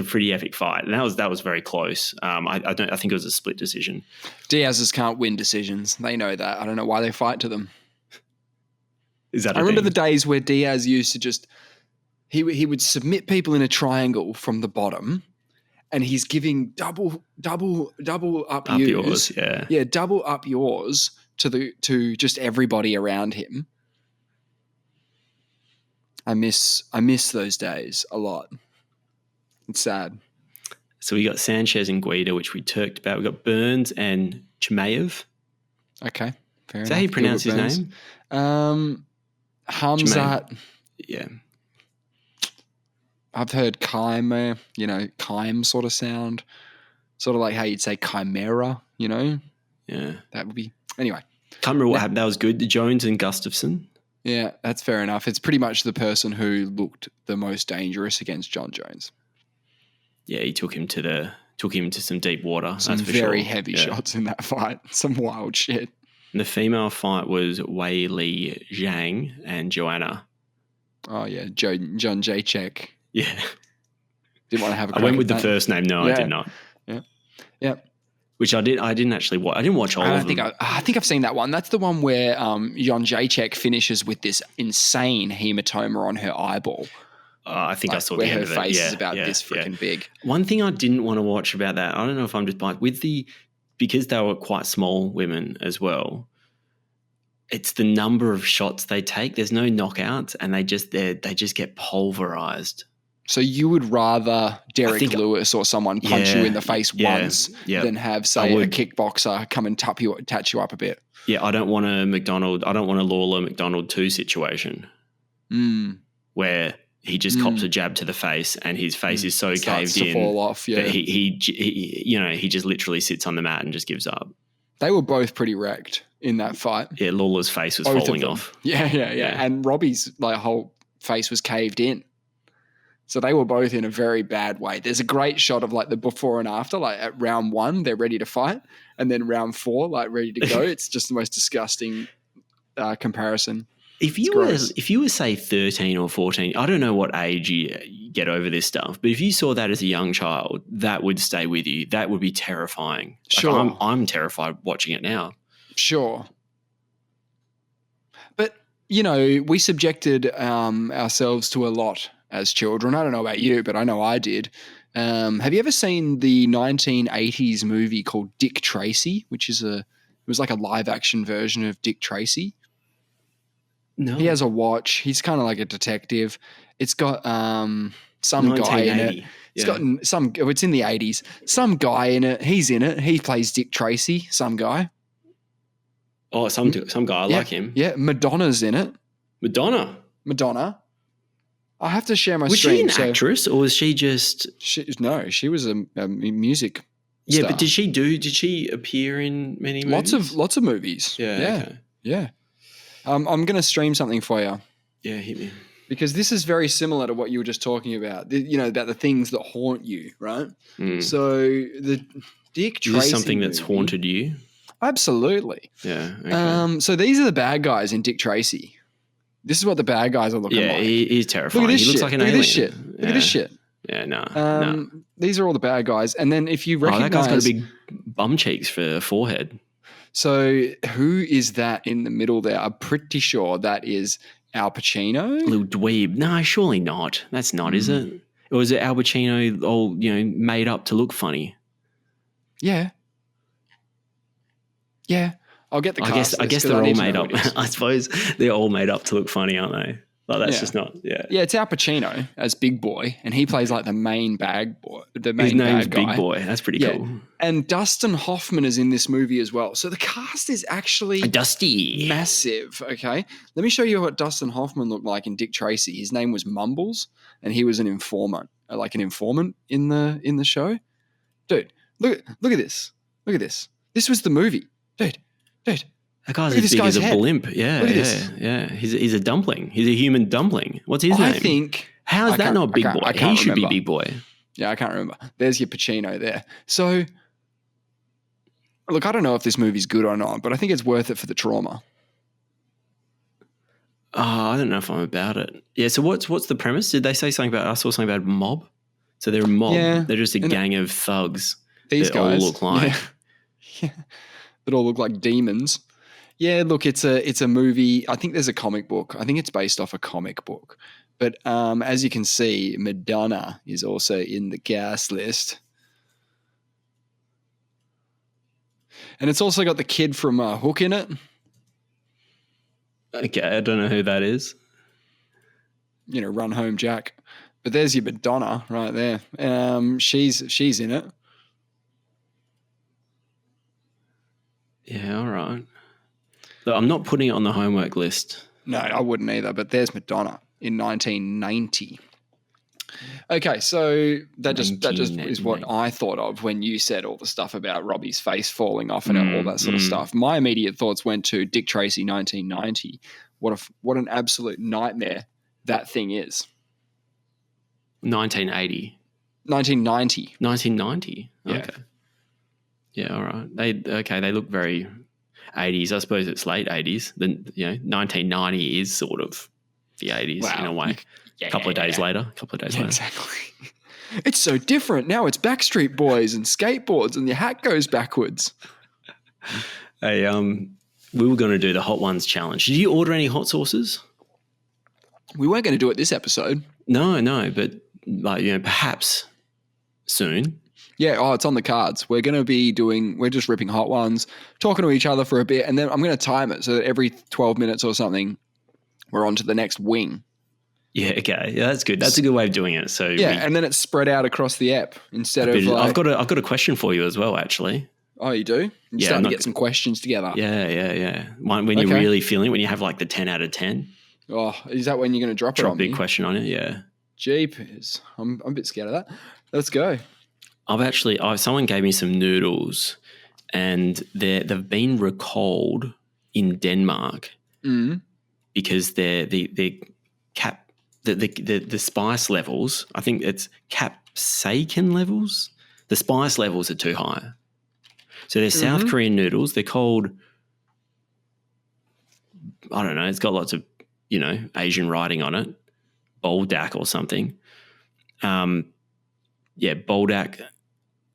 Speaker 2: pretty epic fight, and that was very close. I think it was a split decision.
Speaker 1: Diaz's can't win decisions. They know that. I don't know why they fight to them.
Speaker 2: Is that?
Speaker 1: I remember the days where Diaz used to just he would submit people in a triangle from the bottom, and he's giving double up yours. Yeah, double up yours to just everybody around him. I miss those days a lot. It's sad.
Speaker 2: So we got Sanchez and Guida, which we talked about. We got Burns and Chimaev.
Speaker 1: Okay, fair enough.
Speaker 2: Is that how you pronounce his name?
Speaker 1: Hamzat.
Speaker 2: Yeah.
Speaker 1: I've heard Chime, Chime sort of sound. Sort of like how you'd say chimera, Yeah. That would be... Anyway.
Speaker 2: Can't remember what happened. That was good. Jones and Gustafsson.
Speaker 1: Yeah, that's fair enough. It's pretty much the person who looked the most dangerous against John Jones.
Speaker 2: Yeah, he took him to some deep water.
Speaker 1: Some
Speaker 2: that's for
Speaker 1: very
Speaker 2: sure.
Speaker 1: heavy shots in that fight. Some wild shit.
Speaker 2: And the female fight was Wei Li Zhang and Joanna.
Speaker 1: Oh yeah, John Jacek.
Speaker 2: Yeah.
Speaker 1: Didn't want to have a
Speaker 2: I went with the first name. No, I did not.
Speaker 1: Yeah.
Speaker 2: Which I didn't actually watch. I didn't watch all of them.
Speaker 1: I think I've seen that one. That's the one where John Jacek finishes with this insane hematoma on her eyeball.
Speaker 2: I think I saw the end of it.
Speaker 1: Where her face is about this freaking big.
Speaker 2: One thing I didn't want to watch about that, I don't know if I'm just biased, because they were quite small women as well, it's the number of shots they take. There's no knockouts, and they just get pulverized. So
Speaker 1: you would rather Derek Lewis or someone punch you in the face once than have, say, a kickboxer come and touch you up a bit?
Speaker 2: Yeah, I don't want a Lawler McDonald 2 situation where he just cops a jab to the face and his face is so caved in
Speaker 1: fall off,
Speaker 2: that he just literally sits on the mat and just gives up.
Speaker 1: They were both pretty wrecked in that fight.
Speaker 2: Yeah, Lawler's face was falling off.
Speaker 1: Yeah. And Robbie's whole face was caved in. So they were both in a very bad way. There's a great shot of the before and after, at round 1, they're ready to fight. And then round 4, ready to go. It's just the most disgusting comparison.
Speaker 2: If you were, say, 13 or 14, I don't know what age you get over this stuff, but if you saw that as a young child, that would stay with you. That would be terrifying.
Speaker 1: Sure.
Speaker 2: I'm terrified watching it now.
Speaker 1: Sure. But, we subjected ourselves to a lot as children. I don't know about you, but I know I did. Have you ever seen the 1980s movie called Dick Tracy, which is it was like a live action version of Dick Tracy?
Speaker 2: No.
Speaker 1: He has a watch. He's kind of like a detective. It's got some guy in it. It's got it's in the 80s. Some guy in it. He's in it. He plays Dick Tracy, some guy.
Speaker 2: Oh, some guy. I like him.
Speaker 1: Yeah, Madonna's in it. Madonna. I have to share my screen.
Speaker 2: Was she an actress or was she just...
Speaker 1: No, she was a music star.
Speaker 2: But did she appear in many movies?
Speaker 1: Lots of movies.
Speaker 2: Yeah. Okay.
Speaker 1: Yeah. I'm going to stream something for you.
Speaker 2: Yeah, hit me.
Speaker 1: Because this is very similar to what you were just talking about, about the things that haunt you, right? So the Dick Tracy
Speaker 2: Is this something that's
Speaker 1: movie,
Speaker 2: haunted you?
Speaker 1: Absolutely.
Speaker 2: Yeah. Okay.
Speaker 1: So these are the bad guys in Dick Tracy. This is what the bad guys are looking like.
Speaker 2: Yeah, he's terrifying.
Speaker 1: He
Speaker 2: looks like an alien.
Speaker 1: Look at this shit.
Speaker 2: Yeah, no.
Speaker 1: These are all the bad guys. And then if you recognize...
Speaker 2: that guy's got big bum cheeks for a forehead.
Speaker 1: So who is that in the middle there? I'm pretty sure that is Al Pacino.
Speaker 2: Little dweeb. No, surely not. That's not, is it? Or is it Al Pacino all, made up to look funny?
Speaker 1: Yeah. Yeah. I'll get the cast.
Speaker 2: I guess they're all made up. I suppose they're all made up to look funny, aren't they? That's just not,
Speaker 1: Yeah, it's Al Pacino as Big Boy, and he plays the main bag boy.
Speaker 2: His name's Big Boy. That's pretty cool.
Speaker 1: And Dustin Hoffman is in this movie as well. So the cast is actually
Speaker 2: Dusty,
Speaker 1: massive. Okay, let me show you what Dustin Hoffman looked like in Dick Tracy. His name was Mumbles, and he was an informant, in the show. Dude, look at this. Look at this. This was the movie, dude.
Speaker 2: That guy's as big as a blimp. Yeah, yeah. He's a dumpling. He's a human dumpling. What's his name?
Speaker 1: I think.
Speaker 2: How is that not Big Boy? He should be Big Boy.
Speaker 1: Yeah, I can't remember. There's your Pacino there. So, look, I don't know if this movie's good or not, but I think it's worth it for the trauma.
Speaker 2: I don't know if I'm about it. Yeah, so what's the premise? Did they say something about... I saw something about a mob. So they're a mob. Yeah, they're just a gang of thugs.
Speaker 1: These guys
Speaker 2: all look like...
Speaker 1: Yeah. That all look like demons. Yeah, look, it's a movie. I think there's a comic book. I think it's based off a comic book. But as you can see, Madonna is also in the cast list. And it's also got the kid from Hook in it.
Speaker 2: Okay, I don't know who that is.
Speaker 1: Run Home Jack. But there's your Madonna right there. She's in it.
Speaker 2: Yeah, all right. Look, I'm not putting it on the homework list.
Speaker 1: No, I wouldn't either, but there's Madonna in 1990. Okay, so that just is what I thought of when you said all the stuff about Robbie's face falling off and all that sort of stuff. My immediate thoughts went to Dick Tracy 1990. What an absolute nightmare that thing is.
Speaker 2: 1980.
Speaker 1: 1990.
Speaker 2: 1990.
Speaker 1: Yeah.
Speaker 2: Okay. Yeah, all right. They look very 80s. I suppose it's late 80s. Then 1990 is sort of the 80s in a way. A couple of days later.
Speaker 1: Exactly. It's so different. Now it's Backstreet Boys and skateboards and your hat goes backwards.
Speaker 2: Hey, we were going to do the Hot Ones challenge. Did you order any hot sauces?
Speaker 1: We weren't going to do it this episode.
Speaker 2: No, but perhaps soon.
Speaker 1: Yeah, it's on the cards. We're just ripping Hot Ones, talking to each other for a bit, and then I'm going to time it so that every 12 minutes or something, we're on to the next wing.
Speaker 2: Yeah, okay. Yeah, that's good. That's a good way of doing it. So
Speaker 1: and then it's spread out across the app instead of
Speaker 2: I've got a question for you as well, actually.
Speaker 1: Oh, you do? You're starting to get some questions together.
Speaker 2: Yeah. When you're really feeling, when you have like the 10 out of 10.
Speaker 1: Oh, is that when you're going to drop it on me?
Speaker 2: Drop a big question on it, yeah.
Speaker 1: Jeepers. I'm a bit scared of that. Let's go.
Speaker 2: Someone gave me some noodles and they've been recalled in Denmark because the spice levels, I think it's capsaicin levels. The spice levels are too high. So they're South Korean noodles. They're called, I don't know, it's got lots of, Asian writing on it. Buldak or something. Buldak.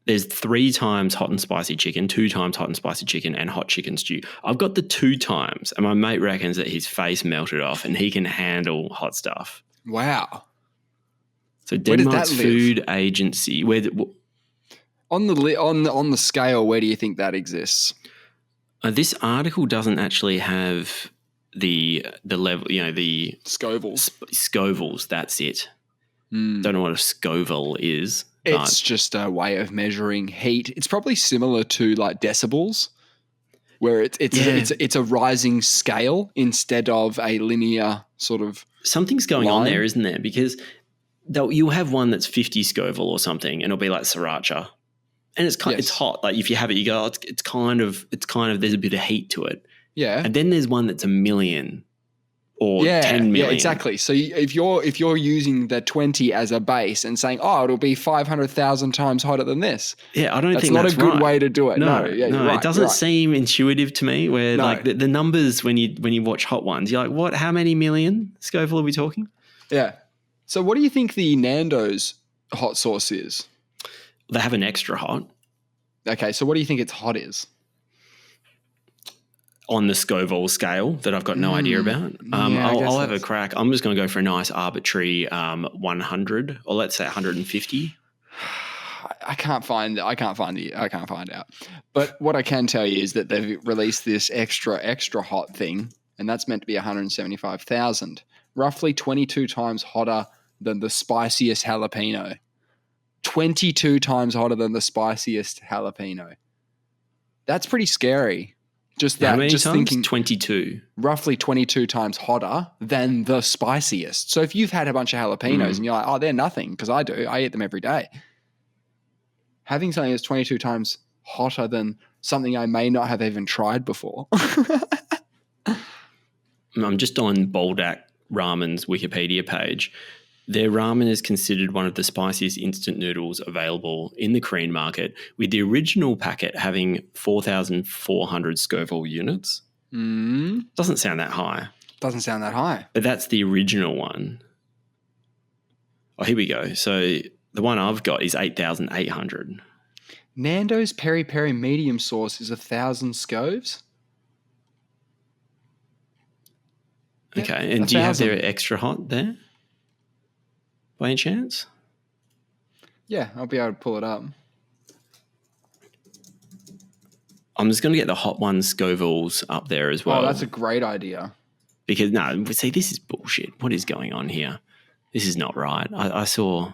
Speaker 2: There's 3 times hot and spicy chicken, 2 times hot and spicy chicken, and hot chicken stew. I've got the 2 times, and my mate reckons that his face melted off and he can handle hot stuff.
Speaker 1: Wow.
Speaker 2: So Denmark's food agency,
Speaker 1: on the scale, where do you think that exists?
Speaker 2: This article doesn't actually have the level, the
Speaker 1: Scovilles.
Speaker 2: Scovilles, that's it. Don't know what a Scoville is.
Speaker 1: It's just a way of measuring heat. It's probably similar to like decibels, where it's a rising scale instead of a linear sort of.
Speaker 2: Something's going on there, isn't there? Because you'll have one that's 50 Scoville or something, and it'll be like sriracha, and it's hot. Like if you have it, you go, it's kind of there's a bit of heat to it.
Speaker 1: Yeah,
Speaker 2: and then there's one that's a million. Or 10 million.
Speaker 1: Yeah, exactly. So if you're using the 20 as a base and saying, it'll be 500,000 times hotter than this.
Speaker 2: Yeah, I don't think
Speaker 1: that's not a good way to do it. No,
Speaker 2: it doesn't seem intuitive to me. Where like the numbers when you watch Hot Ones, you're like, what? How many million Scoville are we talking?
Speaker 1: Yeah. So what do you think the Nando's hot sauce is?
Speaker 2: They have an extra hot.
Speaker 1: Okay, so what do you think its hot is?
Speaker 2: On the Scoville scale that I've got no idea about. I'll have a crack. I'm just going to go for a nice arbitrary 100, or let's say 150.
Speaker 1: I can't find out. But what I can tell you is that they've released this extra hot thing, and that's meant to be 175,000, roughly 22 times hotter than the spiciest jalapeno. 22 times hotter than the spiciest jalapeno. That's pretty scary.
Speaker 2: How many times?
Speaker 1: Thinking
Speaker 2: 22.
Speaker 1: Roughly 22 times hotter than the spiciest. So if you've had a bunch of jalapenos and you're like, they're nothing, because I do. I eat them every day. Having something that's 22 times hotter than something I may not have even tried before.
Speaker 2: I'm just on Buldak Ramen's Wikipedia page. Their ramen is considered one of the spiciest instant noodles available in the Korean market, with the original packet having 4,400 Scoville units. Doesn't sound that high. But that's the original one. Oh, here we go. So the one I've got is 8,800.
Speaker 1: Nando's Peri Peri medium sauce is 1,000 scoves.
Speaker 2: Okay, and do you have their extra hot there? By any chance?
Speaker 1: Yeah, I'll be able to pull it up.
Speaker 2: I'm just going to get the Hot Ones Scovilles up there as well.
Speaker 1: Oh, that's a great idea.
Speaker 2: Because, this is bullshit. What is going on here? This is not right. I saw...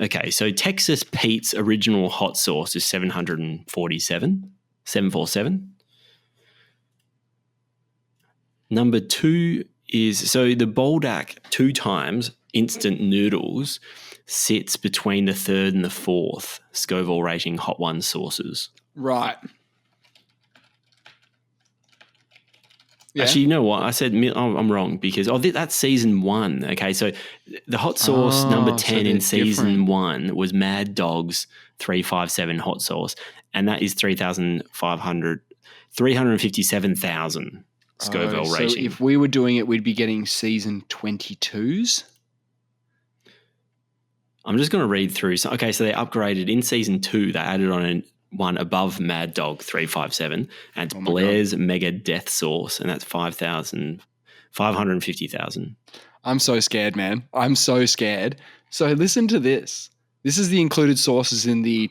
Speaker 2: Okay, so Texas Pete's original hot sauce is 747. Number 2 is... So the Buldak 2 times... instant noodles sits between the 3rd and the 4th Scoville rating Hot Ones sauces.
Speaker 1: Right. Yeah.
Speaker 2: Actually, you know what? I said I'm wrong because that's season 1. Okay, so the hot sauce number 10 in season 1 was Mad Dog's 357 hot sauce, and that is 357,000 Scoville rating.
Speaker 1: So if we were doing it, we'd be getting season 22's.
Speaker 2: I'm just going to read through. So they upgraded in season 2. They added on one above Mad Dog 357, and it's Blair's Mega Death Sauce, and that's 550,000.
Speaker 1: I'm so scared, man. I'm so scared. So listen to this. This is the included sauces in the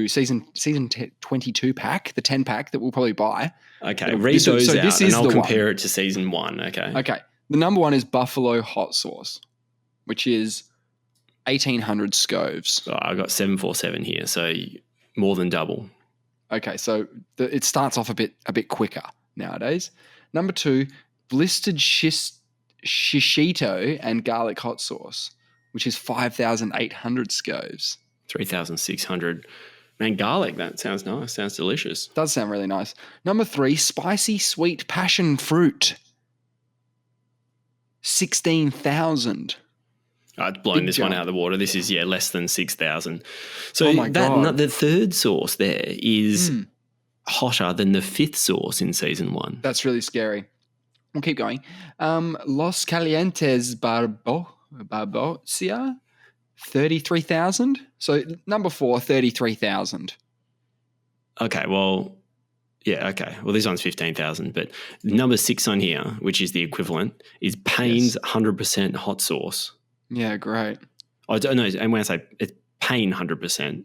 Speaker 1: season 22 pack, the 10 pack that we'll probably buy.
Speaker 2: Okay, read those out, and I'll compare it to season 1. Okay.
Speaker 1: The number 1 is Buffalo Hot Sauce, which is 1,800 scoves.
Speaker 2: Oh, I got 747 here, so more than double.
Speaker 1: Okay, so it starts off a bit quicker nowadays. Number 2, blistered shishito and garlic hot sauce, which is 5,800 scoves.
Speaker 2: 3,600. Man, garlic, that sounds nice. Sounds delicious.
Speaker 1: Does sound really nice. Number 3, spicy sweet passion fruit. 16,000.
Speaker 2: It's blown this one out of the water. This is, less than 6,000. So
Speaker 1: God.
Speaker 2: The third sauce there is hotter than the 5th sauce in season 1.
Speaker 1: That's really scary. We'll keep going. Los Calientes Barbosia, 33,000. So number 4, 33,000.
Speaker 2: Okay, well, okay. Well, this one's 15,000, but number 6 on here, which is the equivalent, is Payne's 100% hot sauce.
Speaker 1: Yeah, great.
Speaker 2: I don't know. And when I say it's Payne 100%,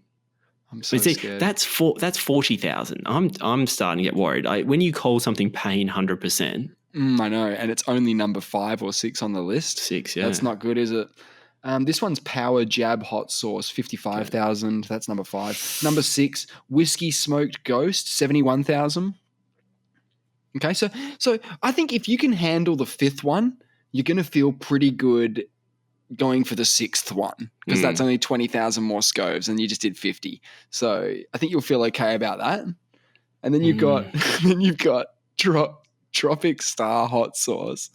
Speaker 1: I'm so scared.
Speaker 2: That's 40,000. I'm starting to get worried. When you call something Payne 100%,
Speaker 1: I know, and it's only number 5 or 6 on the list.
Speaker 2: 6, yeah.
Speaker 1: That's not good, is it? This one's Power Jab Hot Sauce, 55,000. That's number 5. Number 6, Whiskey Smoked Ghost, 71,000. Okay, so I think if you can handle the 5th one, you're going to feel pretty good going for the 6th one, because that's only 20,000 more scoves and you just did 50. So I think you'll feel okay about that. And then you've got Tropic Star Hot Sauce,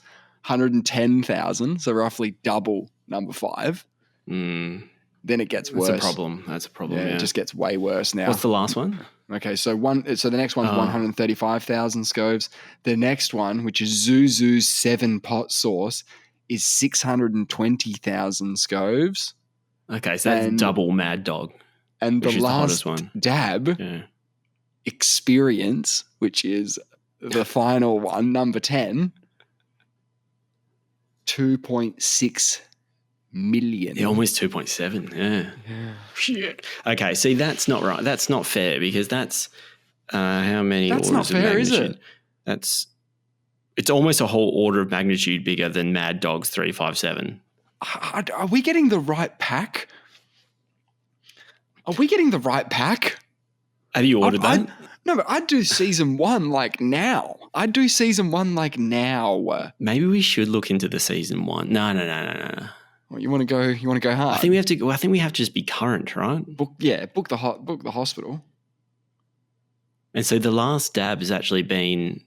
Speaker 1: 110,000. So roughly double number 5. Then it gets worse.
Speaker 2: That's a problem. Yeah.
Speaker 1: It just gets way worse now.
Speaker 2: What's the last one?
Speaker 1: Okay, so the next one's 135,000 scoves. The next one, which is Zuzu's 7 pot sauce, is 620,000 scoves.
Speaker 2: Okay, so that's double Mad Dog.
Speaker 1: And the last
Speaker 2: one.
Speaker 1: dab, Experience, which is the final one, number 10, 2.6 million.
Speaker 2: Yeah, almost 2.7. Yeah. Shit. Okay, see, that's not right. That's not fair, because that's how many
Speaker 1: orders
Speaker 2: of magnitude?
Speaker 1: That's not fair, is it?
Speaker 2: It's almost a whole order of magnitude bigger than Mad Dog's 357.
Speaker 1: Are we getting the right pack? Have
Speaker 2: you ordered that?
Speaker 1: No, but I'd do season 1 like now.
Speaker 2: Maybe we should look into the season 1. No.
Speaker 1: Well, you want to go hard?
Speaker 2: I think we have to just be current, right?
Speaker 1: Book the hospital.
Speaker 2: And so the last dab has actually been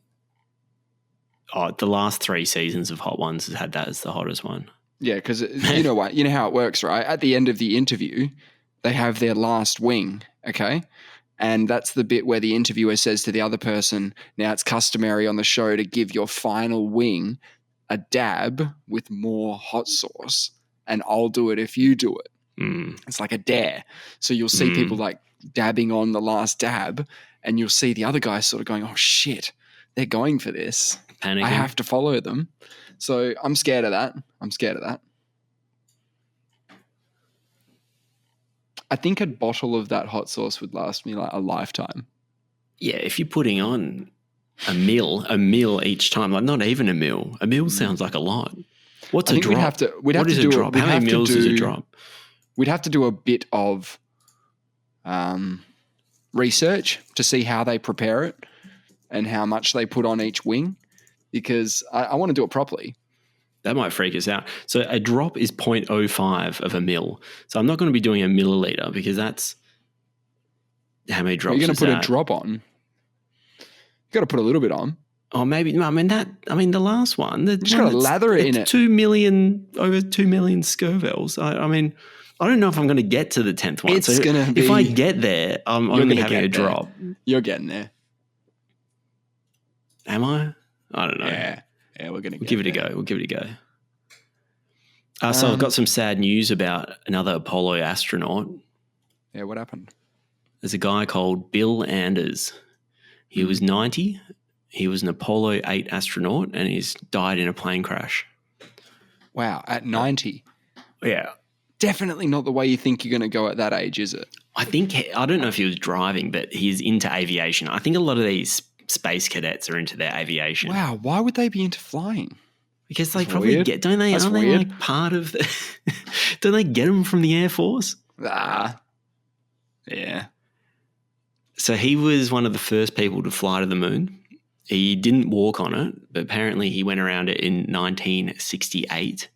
Speaker 2: the last 3 seasons of Hot Ones has had that as the hottest one.
Speaker 1: Yeah, because you know what? You know how it works, right? At the end of the interview, they have their last wing, okay? And that's the bit where the interviewer says to the other person, now it's customary on the show to give your final wing a dab with more hot sauce, and I'll do it if you do it. It's like a dare. So you'll see people like dabbing on the last dab, and you'll see the other guy sort of going, oh shit, they're going for this.
Speaker 2: Panicking.
Speaker 1: I have to follow them. So I'm scared of that. I think a bottle of that hot sauce would last me like a lifetime.
Speaker 2: Yeah, if you're putting on a meal each time, like not even a meal. A meal sounds like a lot. What's a drop?
Speaker 1: We'd have to do a drop.
Speaker 2: How many meals is a drop?
Speaker 1: We'd have to do a bit of research to see how they prepare it and how much they put on each wing, because I want to do it properly.
Speaker 2: That might freak us out. So a drop is 0.05 of a mil. So I'm not going to be doing a milliliter, because that's how many drops.
Speaker 1: You're going to put a drop on. You got to put a little bit on.
Speaker 2: Oh, maybe. No, the last one. The
Speaker 1: just got to lather it in it.
Speaker 2: 2 million, over 2 million Scovels. I don't know if I'm going to get to the 10th one.
Speaker 1: It's going to be.
Speaker 2: If I get there, I'm only having a drop.
Speaker 1: You're getting there.
Speaker 2: Am I? I don't know.
Speaker 1: Yeah, we're going to
Speaker 2: give it a go. We'll give it a go. So I've got some sad news about another Apollo astronaut.
Speaker 1: Yeah, what happened?
Speaker 2: There's a guy called Bill Anders. He was 90. He was an Apollo 8 astronaut and he's died in a plane crash.
Speaker 1: Wow, at 90?
Speaker 2: Yeah.
Speaker 1: Definitely not the way you think you're going to go at that age, is it?
Speaker 2: I don't know if he was driving, but he's into aviation. I think a lot of these space cadets are into their aviation.
Speaker 1: Wow, why would they be into flying?
Speaker 2: Because they probably aren't they like part of the, don't they get them from the Air Force?
Speaker 1: Yeah.
Speaker 2: So he was one of the first people to fly to the moon. He didn't walk on it, but apparently he went around it in 1968.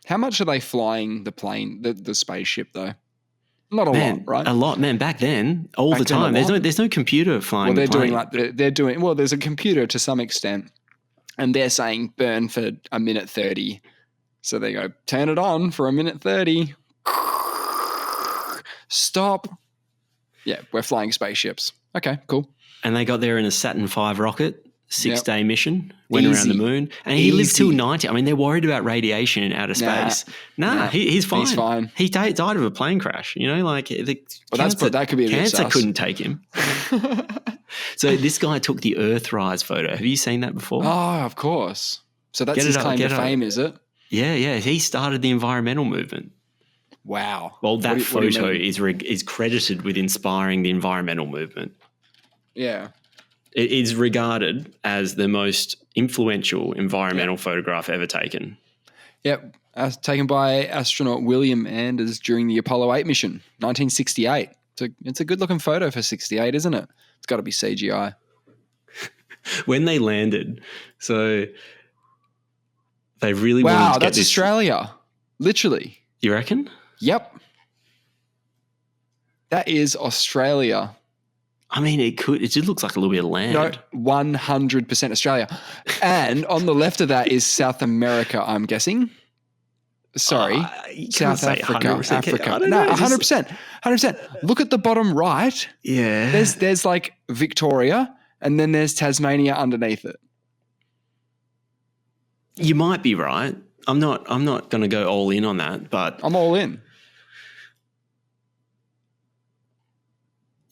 Speaker 1: How much are they flying the plane, the spaceship though? Not a lot, right?
Speaker 2: A lot, man. Back then, all the time. There's no computer flying.
Speaker 1: Well, they're doing. Well, there's a computer to some extent, and they're saying burn for a minute 30. So they go turn it on for a minute 30. Stop. Yeah, we're flying spaceships. Okay, cool.
Speaker 2: And they got there in a Saturn V rocket, 6-day mission, went around the moon, and he lived till 90. I mean, they're worried about radiation in outer space. He's fine.
Speaker 1: He's fine.
Speaker 2: He died of a plane crash. You know, like
Speaker 1: that could be a bit
Speaker 2: cancer
Speaker 1: sus.
Speaker 2: couldn't take him. So this guy took the Earthrise photo. Have you seen that before?
Speaker 1: Oh, of course. So that's his claim to fame, is it?
Speaker 2: Yeah. He started the environmental movement.
Speaker 1: Wow.
Speaker 2: Well, that photo is credited with inspiring the environmental movement.
Speaker 1: Yeah.
Speaker 2: It is regarded as the most influential environmental photograph ever taken.
Speaker 1: Yep. Taken by astronaut William Anders during the Apollo 8 mission, 1968. It's a good-looking photo for 68, isn't it? It's got to be CGI.
Speaker 2: When they landed, so they really wanted to get
Speaker 1: that's Australia. Literally.
Speaker 2: You reckon?
Speaker 1: Yep. That is Australia.
Speaker 2: I mean, it just looks like a little bit of land.
Speaker 1: No, 100% Australia. And on the left of that is South America, I'm guessing. Sorry. South Africa. Africa. No, 100%. 100%. Look at the bottom right.
Speaker 2: Yeah.
Speaker 1: There's like Victoria and then there's Tasmania underneath it.
Speaker 2: You might be right. I'm not going to go all in on that, but
Speaker 1: I'm all in.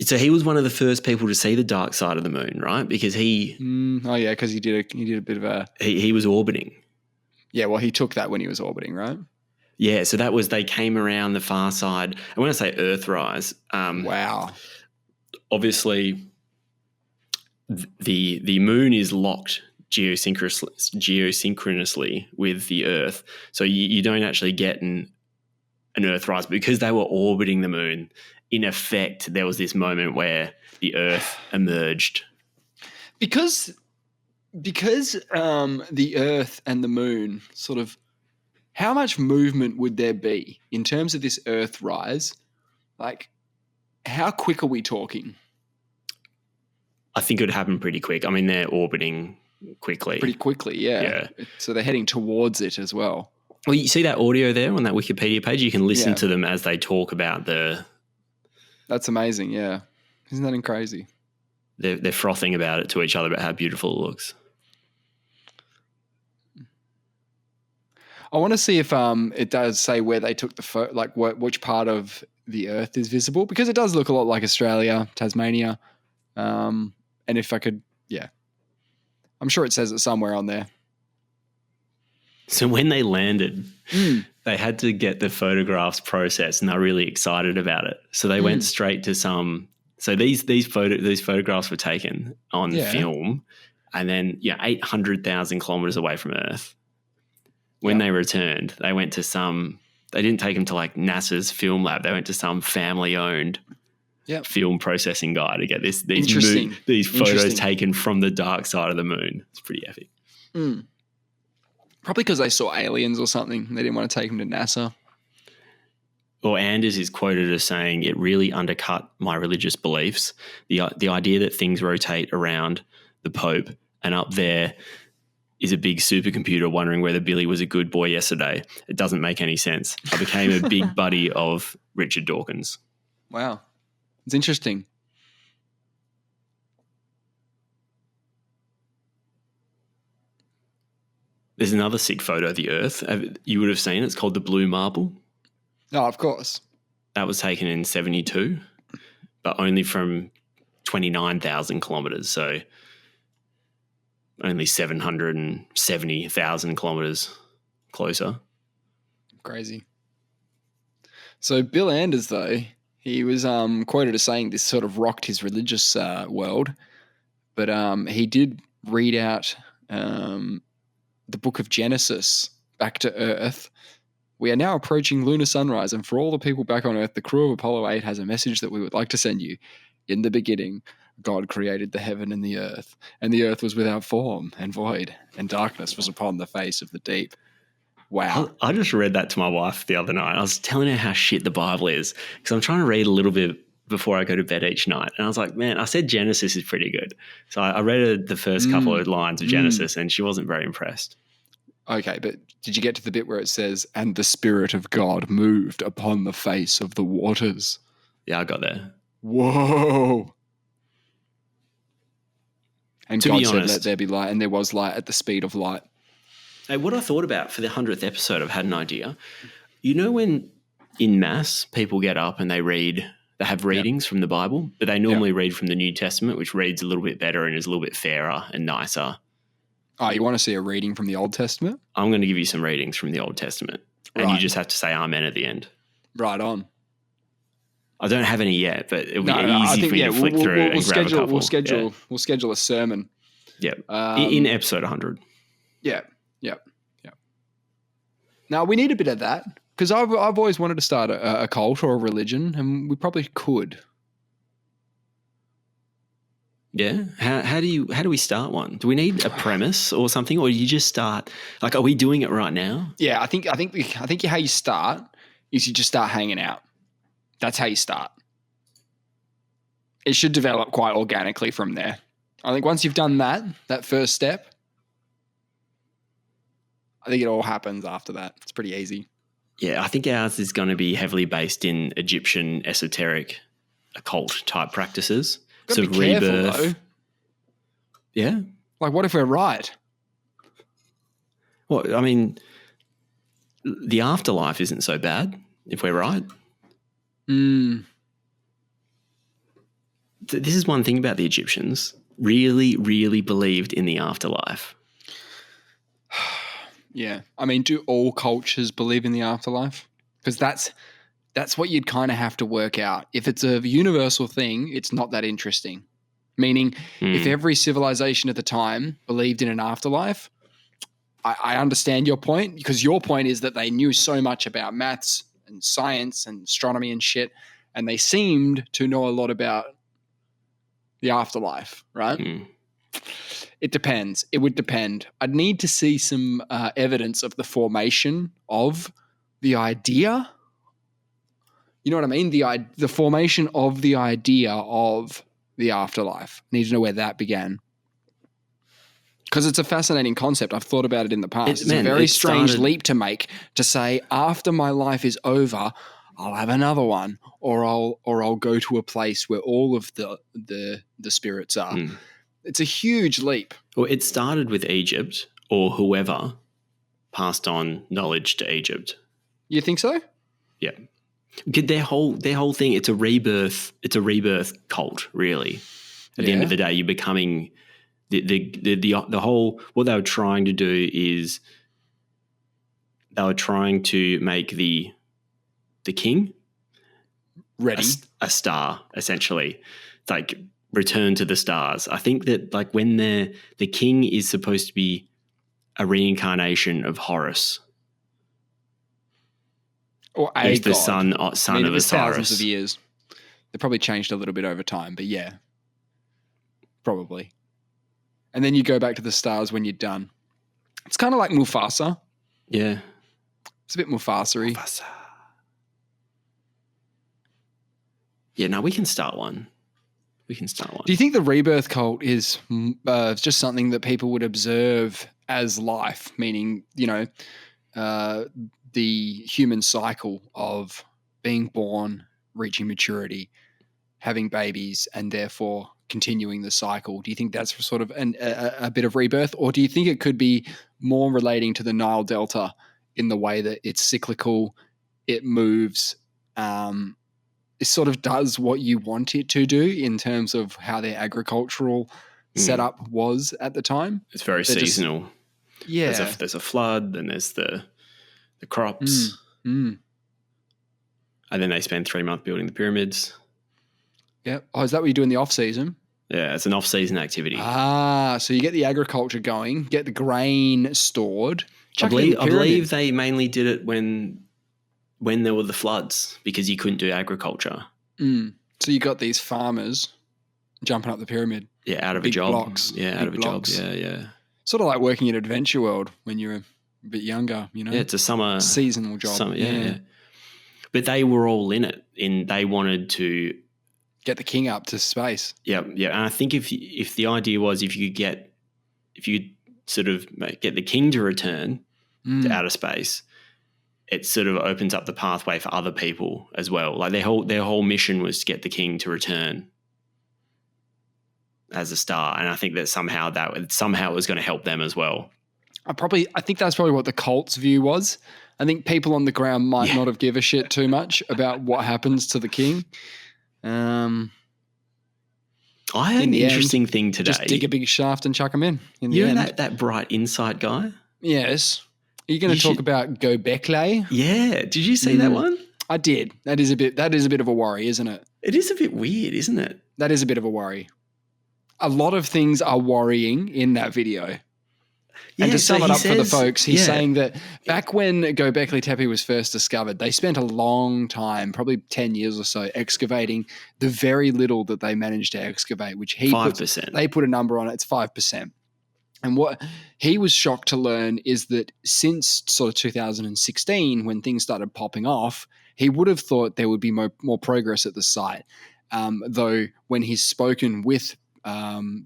Speaker 2: So he was one of the first people to see the dark side of the moon, right? Because he
Speaker 1: because he did a bit of a
Speaker 2: he was orbiting.
Speaker 1: Yeah, well, he took that when he was orbiting, right?
Speaker 2: Yeah, so they came around the far side. And when I say Earthrise,
Speaker 1: wow.
Speaker 2: Obviously the moon is locked geosynchronously with the Earth. So you don't actually get an Earthrise because they were orbiting the moon. In effect, there was this moment where the Earth emerged. Because
Speaker 1: the Earth and the moon sort of, how much movement would there be in terms of this Earthrise? Like, how quick are we talking?
Speaker 2: I think it would happen pretty quick. I mean, they're orbiting quickly.
Speaker 1: Pretty quickly, yeah. So they're heading towards it as well.
Speaker 2: Well, you see that audio there on that Wikipedia page? You can listen to them as they talk about the...
Speaker 1: That's amazing, yeah. Isn't that crazy?
Speaker 2: They're frothing about it to each other about how beautiful it looks.
Speaker 1: I want to see if it does say where they took the photo, like which part of the Earth is visible, because it does look a lot like Australia, Tasmania. And if I could, I'm sure it says it somewhere on there.
Speaker 2: So when they landed, they had to get the photographs processed, and they're really excited about it. So they went straight to some. So these photographs were taken on film, and then 800,000 kilometers away from Earth. When they returned, they went to some. They didn't take them to like NASA's film lab. They went to some family-owned film processing guy to get these photos taken from the dark side of the moon. It's pretty epic.
Speaker 1: Probably because they saw aliens or something. They didn't want to take them to NASA.
Speaker 2: Or Anders is quoted as saying, it really undercut my religious beliefs. The idea that things rotate around the Pope and up there is a big supercomputer wondering whether Billy was a good boy yesterday. It doesn't make any sense. I became a big buddy of Richard Dawkins.
Speaker 1: Wow. It's interesting.
Speaker 2: There's another sick photo of the Earth. You would have seen it. It's called the Blue Marble.
Speaker 1: Oh, of course.
Speaker 2: That was taken in 1972, but only from 29,000 kilometres. So only 770,000 kilometres closer. Crazy.
Speaker 1: So Bill Anders, though, he was quoted as saying this sort of rocked his religious world, but he did read out the book of Genesis back to Earth. We are now approaching lunar sunrise, and for all the people back on Earth, the crew of Apollo 8 has a message that we would like to send you. In the beginning, God created the heaven and the earth was without form and void, and darkness was upon the face of the deep. Wow.
Speaker 2: I just read that to my wife the other night. I was telling her how shit the Bible is, because I'm trying to read a little bit before I go to bed each night. And I was like, man, I said Genesis is pretty good. So I read the first couple of lines of Genesis, and she wasn't very impressed.
Speaker 1: Okay, but did you get to the bit where it says, and the Spirit of God moved upon the face of the waters?
Speaker 2: Yeah, I got there.
Speaker 1: Whoa. And
Speaker 2: to
Speaker 1: God
Speaker 2: be
Speaker 1: said,
Speaker 2: honest,
Speaker 1: let there be light, and there was light at the speed of light.
Speaker 2: Hey, what I thought about for the 100th episode, I've had an idea. You know when in Mass people get up and they have readings from the Bible, but they normally read from the New Testament, which reads a little bit better and is a little bit fairer and nicer.
Speaker 1: Oh, you want to see a reading from the Old Testament?
Speaker 2: I'm going to give you some readings from the Old Testament, and you just have to say amen at the end.
Speaker 1: Right on.
Speaker 2: I don't have any yet, but it'll be easy for me to flick through and grab a couple.
Speaker 1: We'll schedule a sermon.
Speaker 2: Yeah, in episode 100.
Speaker 1: Yeah. Now, we need a bit of that, because I've always wanted to start a cult or a religion, and we probably could.
Speaker 2: Yeah. How do we start one? Do we need a premise or something, or do you just start? Like, are we doing it right now?
Speaker 1: Yeah, I think how you start is you just start hanging out. That's how you start. It should develop quite organically from there. I think once you've done that first step, I think it all happens after that. It's pretty easy.
Speaker 2: Yeah, I think ours is going to be heavily based in Egyptian esoteric occult type practices.
Speaker 1: Gotta be careful,
Speaker 2: rebirth.
Speaker 1: though.
Speaker 2: Yeah.
Speaker 1: Like, what if we're right?
Speaker 2: Well, I mean, the afterlife isn't so bad if we're right. This is one thing about the Egyptians. Really, really believed in the afterlife.
Speaker 1: Yeah. I mean, do all cultures believe in the afterlife? Because that's what you'd kind of have to work out. If it's a universal thing, it's not that interesting. Meaning, if every civilization at the time believed in an afterlife, I understand your point, because your point is that they knew so much about maths and science and astronomy and shit, and they seemed to know a lot about the afterlife, right? It depends. It would depend. I'd need to see some evidence of the formation of the idea. You know what I mean? The formation of the idea of the afterlife. I need to know where that began. Because it's a fascinating concept. I've thought about it in the past. It's a very strange leap to make, to say, after my life is over, I'll have another one, or I'll go to a place where all of the spirits are. It's a huge leap.
Speaker 2: Well, it started with Egypt, or whoever passed on knowledge to Egypt.
Speaker 1: You think so?
Speaker 2: Yeah. Their whole thing, it's a rebirth cult, really. At the end of the day, you're becoming the whole, what they were trying to do is they were trying to make the king
Speaker 1: ready,
Speaker 2: a star, essentially. It's like return to the stars. I think that, like, when the king is supposed to be a reincarnation of Horus,
Speaker 1: or
Speaker 2: who's the son of Osiris.
Speaker 1: Thousands of years. They probably changed a little bit over time, but yeah, probably. And then you go back to the stars when you're done. It's kind of like Mufasa.
Speaker 2: Yeah,
Speaker 1: it's a bit Mufasa-y.
Speaker 2: Yeah, no, we can start one. We can start one.
Speaker 1: Do you think the rebirth cult is just something that people would observe as life, meaning, the human cycle of being born, reaching maturity, having babies, and therefore continuing the cycle? Do you think that's sort of a bit of rebirth, or do you think it could be more relating to the Nile Delta in the way that it's cyclical, it moves, it sort of does what you want it to do in terms of how their agricultural setup was at the time?
Speaker 2: It's very seasonal. There's a flood, then there's the crops. And then they spend 3 months building the pyramids.
Speaker 1: Yeah. Oh, is that what you do in the off season?
Speaker 2: Yeah, it's an off-season activity.
Speaker 1: So you get the agriculture going, get the grain stored.
Speaker 2: I believe they mainly did it when there were the floods because you couldn't do agriculture.
Speaker 1: So you got these farmers jumping up the pyramid.
Speaker 2: Yeah, out of a job. Blocks. Yeah, out of a job. Yeah.
Speaker 1: Sort of like working at Adventure World when you're a bit younger,
Speaker 2: Yeah, it's a
Speaker 1: seasonal job.
Speaker 2: Yeah. But they were all in it. They wanted to
Speaker 1: get the king up to space.
Speaker 2: Yeah. And I think if the idea was if you could sort of get the king to return to outer space, it sort of opens up the pathway for other people as well. Like their whole mission was to get the king to return as a star, and I think that somehow it was going to help them as well.
Speaker 1: I think that's probably what the cult's view was. I think people on the ground might not have give a shit too much about what happens to the king. I
Speaker 2: had an interesting thing today.
Speaker 1: Just dig a big shaft and chuck them in.
Speaker 2: That bright insight guy?
Speaker 1: Yes. Are you going to talk about Gobekli?
Speaker 2: Yeah. Did you see that one?
Speaker 1: I did. That is a bit of a worry, isn't it?
Speaker 2: It is a bit weird, isn't it?
Speaker 1: That is a bit of a worry. A lot of things are worrying in that video. Yeah, and to sum it up for the folks, he's saying that back when Gobekli Tepe was first discovered, they spent a long time, probably 10 years or so, excavating the very little that they managed to excavate, which 5%. They put a number on it. It's 5%. And what he was shocked to learn is that since sort of 2016, when things started popping off, he would have thought there would be more progress at the site. Though when he's spoken with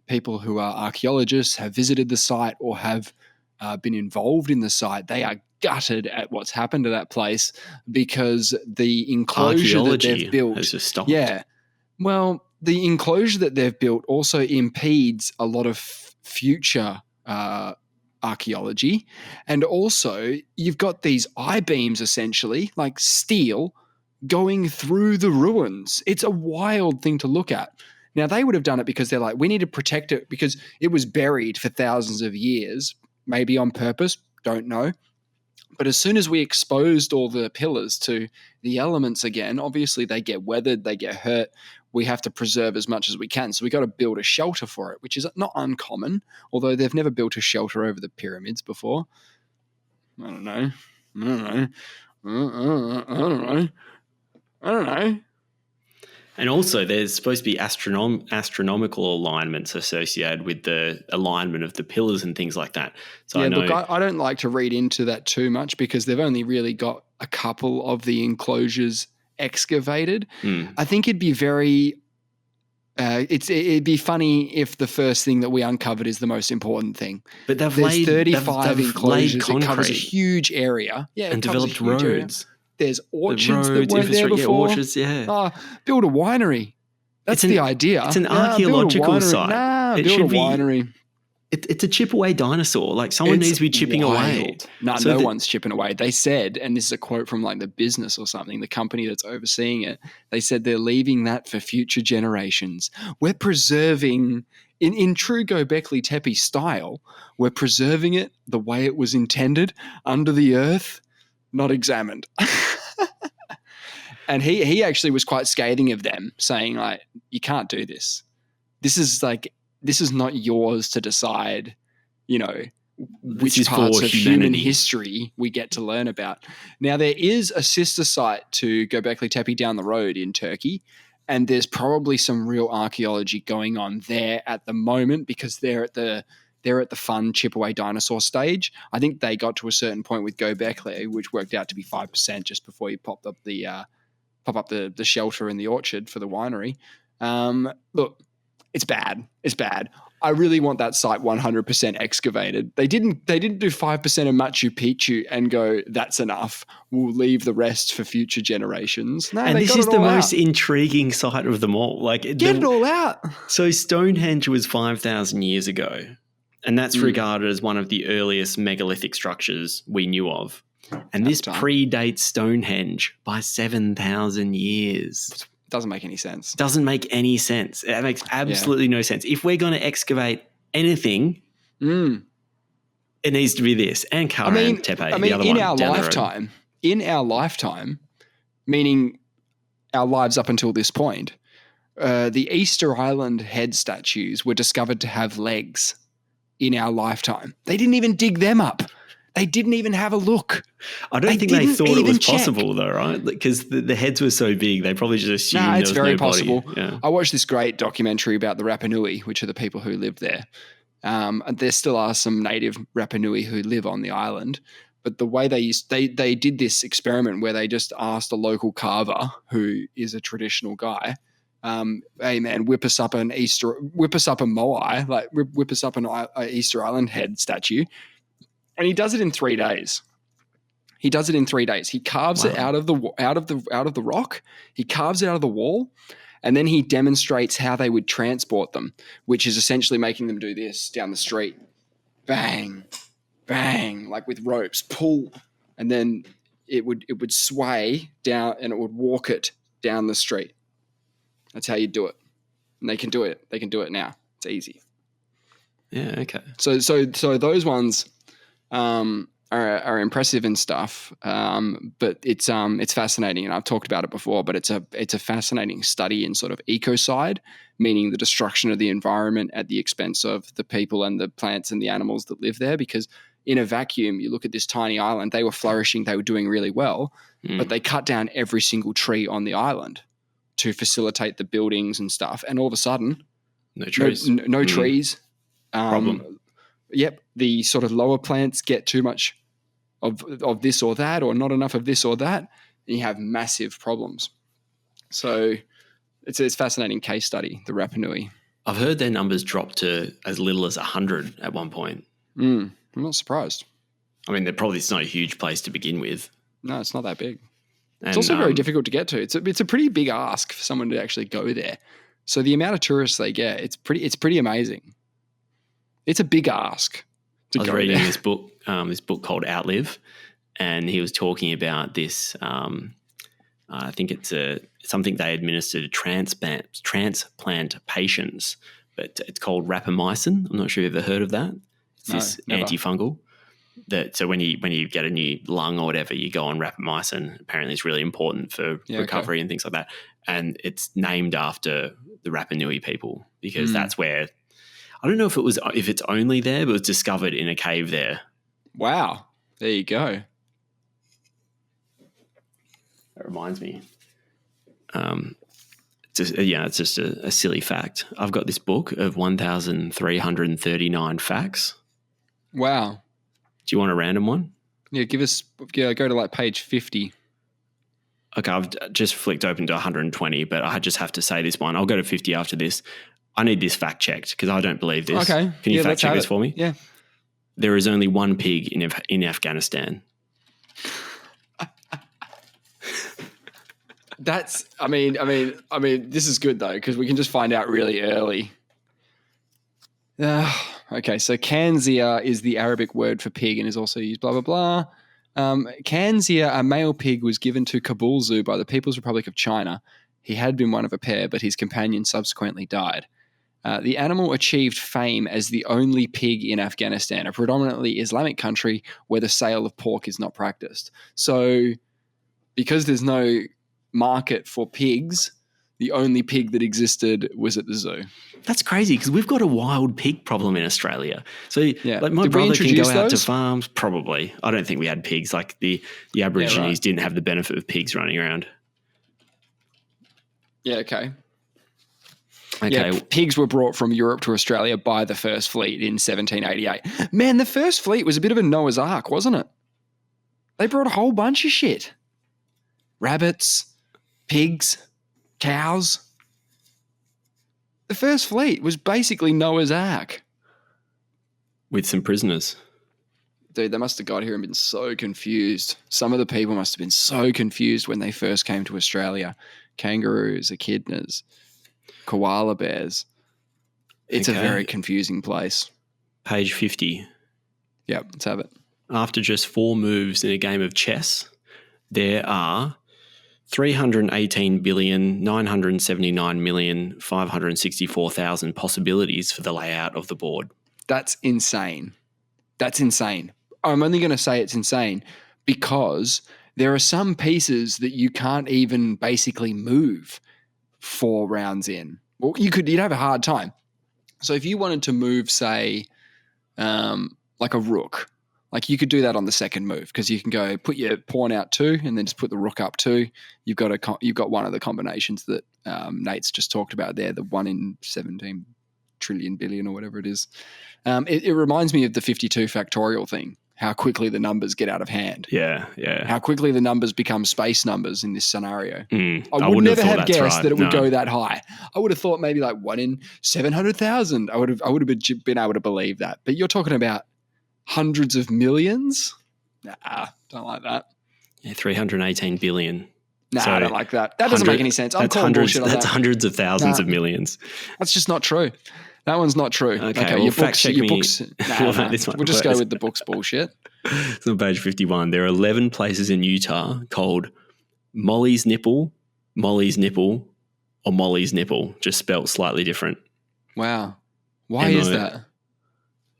Speaker 1: people who are archaeologists, have visited the site or have been involved in the site, they are gutted at what's happened to that place because the enclosure that they've built
Speaker 2: has just stopped.
Speaker 1: Yeah. Well, the enclosure that they've built also impedes a lot of future archaeology. And also you've got these I-beams essentially, like steel, going through the ruins. It's a wild thing to look at. Now, they would have done it because they're like, we need to protect it because it was buried for thousands of years, maybe on purpose, don't know. But as soon as we exposed all the pillars to the elements again, obviously they get weathered, they get hurt. We have to preserve as much as we can. So we got to build a shelter for it, which is not uncommon, although they've never built a shelter over the pyramids before. I don't know.
Speaker 2: And also, there's supposed to be astronomical alignments associated with the alignment of the pillars and things like that. So
Speaker 1: yeah, look, I don't like to read into that too much because they've only really got a couple of the enclosures excavated. I think it'd be very it'd be funny if the first thing that we uncovered is the most important thing.
Speaker 2: But there's
Speaker 1: 35 enclosures. It covers a huge area. Yeah,
Speaker 2: and developed roads. Area.
Speaker 1: There's orchards that weren't there before.
Speaker 2: Orchards, yeah.
Speaker 1: Build a winery. That's the idea.
Speaker 2: It's an archaeological site.
Speaker 1: Build a winery.
Speaker 2: It's a chip away dinosaur. Like someone needs to be chipping away.
Speaker 1: No one's chipping away. They said, and this is a quote from like the business or something, the company that's overseeing it, they said they're leaving that for future generations. We're preserving, in true Gobekli Tepe style, we're preserving it the way it was intended under the earth, not examined. And he actually was quite scathing of them, saying like, you can't do this. This is not yours to decide, which parts of human history we get to learn about. Now, there is a sister site to Gobekli Tepe down the road in Turkey, and there's probably some real archaeology going on there at the moment because they're at the fun chip away dinosaur stage. I think they got to a certain point with Gobekli, which worked out to be 5% just before you pop up the shelter in the orchard for the winery. Look, It's bad. It's bad. I really want that site 100% excavated. They didn't do 5% of Machu Picchu and go, that's enough. We'll leave the rest for future generations. No,
Speaker 2: and
Speaker 1: they
Speaker 2: this
Speaker 1: got
Speaker 2: is
Speaker 1: it
Speaker 2: the
Speaker 1: all
Speaker 2: most
Speaker 1: out.
Speaker 2: intriguing site of them all. Like,
Speaker 1: Get it all out.
Speaker 2: So Stonehenge was 5,000 years ago, and that's regarded as one of the earliest megalithic structures we knew of. And this predates Stonehenge by 7,000 years.
Speaker 1: Doesn't make any sense.
Speaker 2: Doesn't make any sense. It makes absolutely no sense. If we're going to excavate anything, it needs to be this. And Karahan Tepe, the other one down the road.
Speaker 1: In our lifetime, meaning our lives up until this point, the Easter Island head statues were discovered to have legs in our lifetime. They didn't even dig them up. They didn't even have a look.
Speaker 2: I don't think they thought it was possible though, right? Because the heads were so big, they probably just assumed there was no body. It's very possible. Yeah.
Speaker 1: I watched this great documentary about the Rapa Nui, which are the people who live there. And there still are some native Rapa Nui who live on the island. But the way they did this experiment where they just asked a local carver who is a traditional guy, hey man, whip us up a moai, like whip us up an Easter Island head statue. And he does it in 3 days. He carves it out of the rock. He carves it out of the wall, and then he demonstrates how they would transport them, which is essentially making them do this down the street, bang, bang, like with ropes, pull, and then it would sway down, and it would walk it down the street. That's how you do it, and they can do it. They can do it now. It's easy.
Speaker 2: Yeah. Okay.
Speaker 1: So those ones. Are impressive and stuff, but it's fascinating, and I've talked about it before. But it's a fascinating study in sort of ecocide, meaning the destruction of the environment at the expense of the people and the plants and the animals that live there. Because in a vacuum, you look at this tiny island; they were flourishing, they were doing really well, but they cut down every single tree on the island to facilitate the buildings and stuff, and all of a sudden,
Speaker 2: no trees,
Speaker 1: no trees.
Speaker 2: Problem.
Speaker 1: Yep, the sort of lower plants get too much of this or that, or not enough of this or that, and you have massive problems. So it's a fascinating case study, the Rapa Nui.
Speaker 2: I've heard their numbers dropped to as little as 100 at one point.
Speaker 1: I'm not surprised.
Speaker 2: I mean, it's not a huge place to begin with.
Speaker 1: No, it's not that big. It's also very difficult to get to. It's a pretty big ask for someone to actually go there. So the amount of tourists they get, it's pretty amazing. It's a big ask.
Speaker 2: I was reading this book called Outlive, and he was talking about this. I think it's something they administer to transplant patients, but it's called rapamycin. I'm not sure if you've ever heard of that. It's this antifungal. So when you get a new lung or whatever, you go on rapamycin. Apparently, it's really important for recovery and things like that. And it's named after the Rapa Nui people because that's where. I don't know if it's only there, but it was discovered in a cave there.
Speaker 1: Wow. There you go.
Speaker 2: That reminds me. It's just a silly fact. I've got this book of 1,339 facts.
Speaker 1: Wow.
Speaker 2: Do you want a random one?
Speaker 1: Yeah, go to like page 50.
Speaker 2: Okay, I've just flicked open to 120, but I just have to say this one. I'll go to 50 after this. I need this fact checked because I don't believe this.
Speaker 1: Okay.
Speaker 2: Can you fact check this for me?
Speaker 1: Yeah.
Speaker 2: There is only one pig in Afghanistan.
Speaker 1: I mean, this is good though because we can just find out really early. Okay, so Kanzia is the Arabic word for pig and is also used blah, blah, blah. Kanzia, a male pig, was given to Kabul Zoo by the People's Republic of China. He had been one of a pair, but his companion subsequently died. The animal achieved fame as the only pig in Afghanistan, a predominantly Islamic country where the sale of pork is not practiced. So because there's no market for pigs, the only pig that existed was at the zoo.
Speaker 2: That's crazy because we've got a wild pig problem in Australia. So like my brother can go out to farms, probably. I don't think we had pigs. Like the Aborigines didn't have the benefit of pigs running around.
Speaker 1: Yeah, okay. Yeah, pigs were brought from Europe to Australia by the First Fleet in 1788. Man, the First Fleet was a bit of a Noah's Ark, wasn't it? They brought a whole bunch of shit. Rabbits, pigs, cows. The First Fleet was basically Noah's Ark.
Speaker 2: With some prisoners.
Speaker 1: Dude, they must have got here and been so confused. Some of the people must have been so confused when they first came to Australia. Kangaroos, echidnas, koala bears. It's a very confusing place.
Speaker 2: Page 50.
Speaker 1: Yep, let's have it.
Speaker 2: After just 4 moves in a game of chess, there are 318,979,564,000 possibilities for the layout of the board.
Speaker 1: That's insane. That's insane. I'm only going to say it's insane because there are some pieces that you can't even basically move 4 rounds in. Well, you'd have a hard time. So if you wanted to move, say, like a rook, like you could do that on the second move because you can go put your pawn out 2 and then just put the rook up 2. You've got one of the combinations that Nate's just talked about there, the 1 in 17 trillion billion or whatever it is. It reminds me of the 52 factorial thing. How quickly the numbers get out of hand.
Speaker 2: Yeah.
Speaker 1: How quickly the numbers become space numbers in this scenario.
Speaker 2: I
Speaker 1: would never have guessed that it would go that high. I would have thought maybe like 1 in 700,000. I would have been able to believe that. But you're talking about hundreds of millions? Nah, don't like that.
Speaker 2: Yeah, 318 billion.
Speaker 1: Nah, so I don't like that. That doesn't make any sense. I'm calling bullshit on that.
Speaker 2: That's hundreds of thousands of millions.
Speaker 1: That's just not true. That one's not true.
Speaker 2: Okay, well, fact check me.
Speaker 1: Books. Nah. We'll just go with the books bullshit.
Speaker 2: So on page 51, there are 11 places in Utah called Molly's Nipple, Molly's Nipple, or Molly's Nipple, just spelt slightly different.
Speaker 1: Wow. Why is that?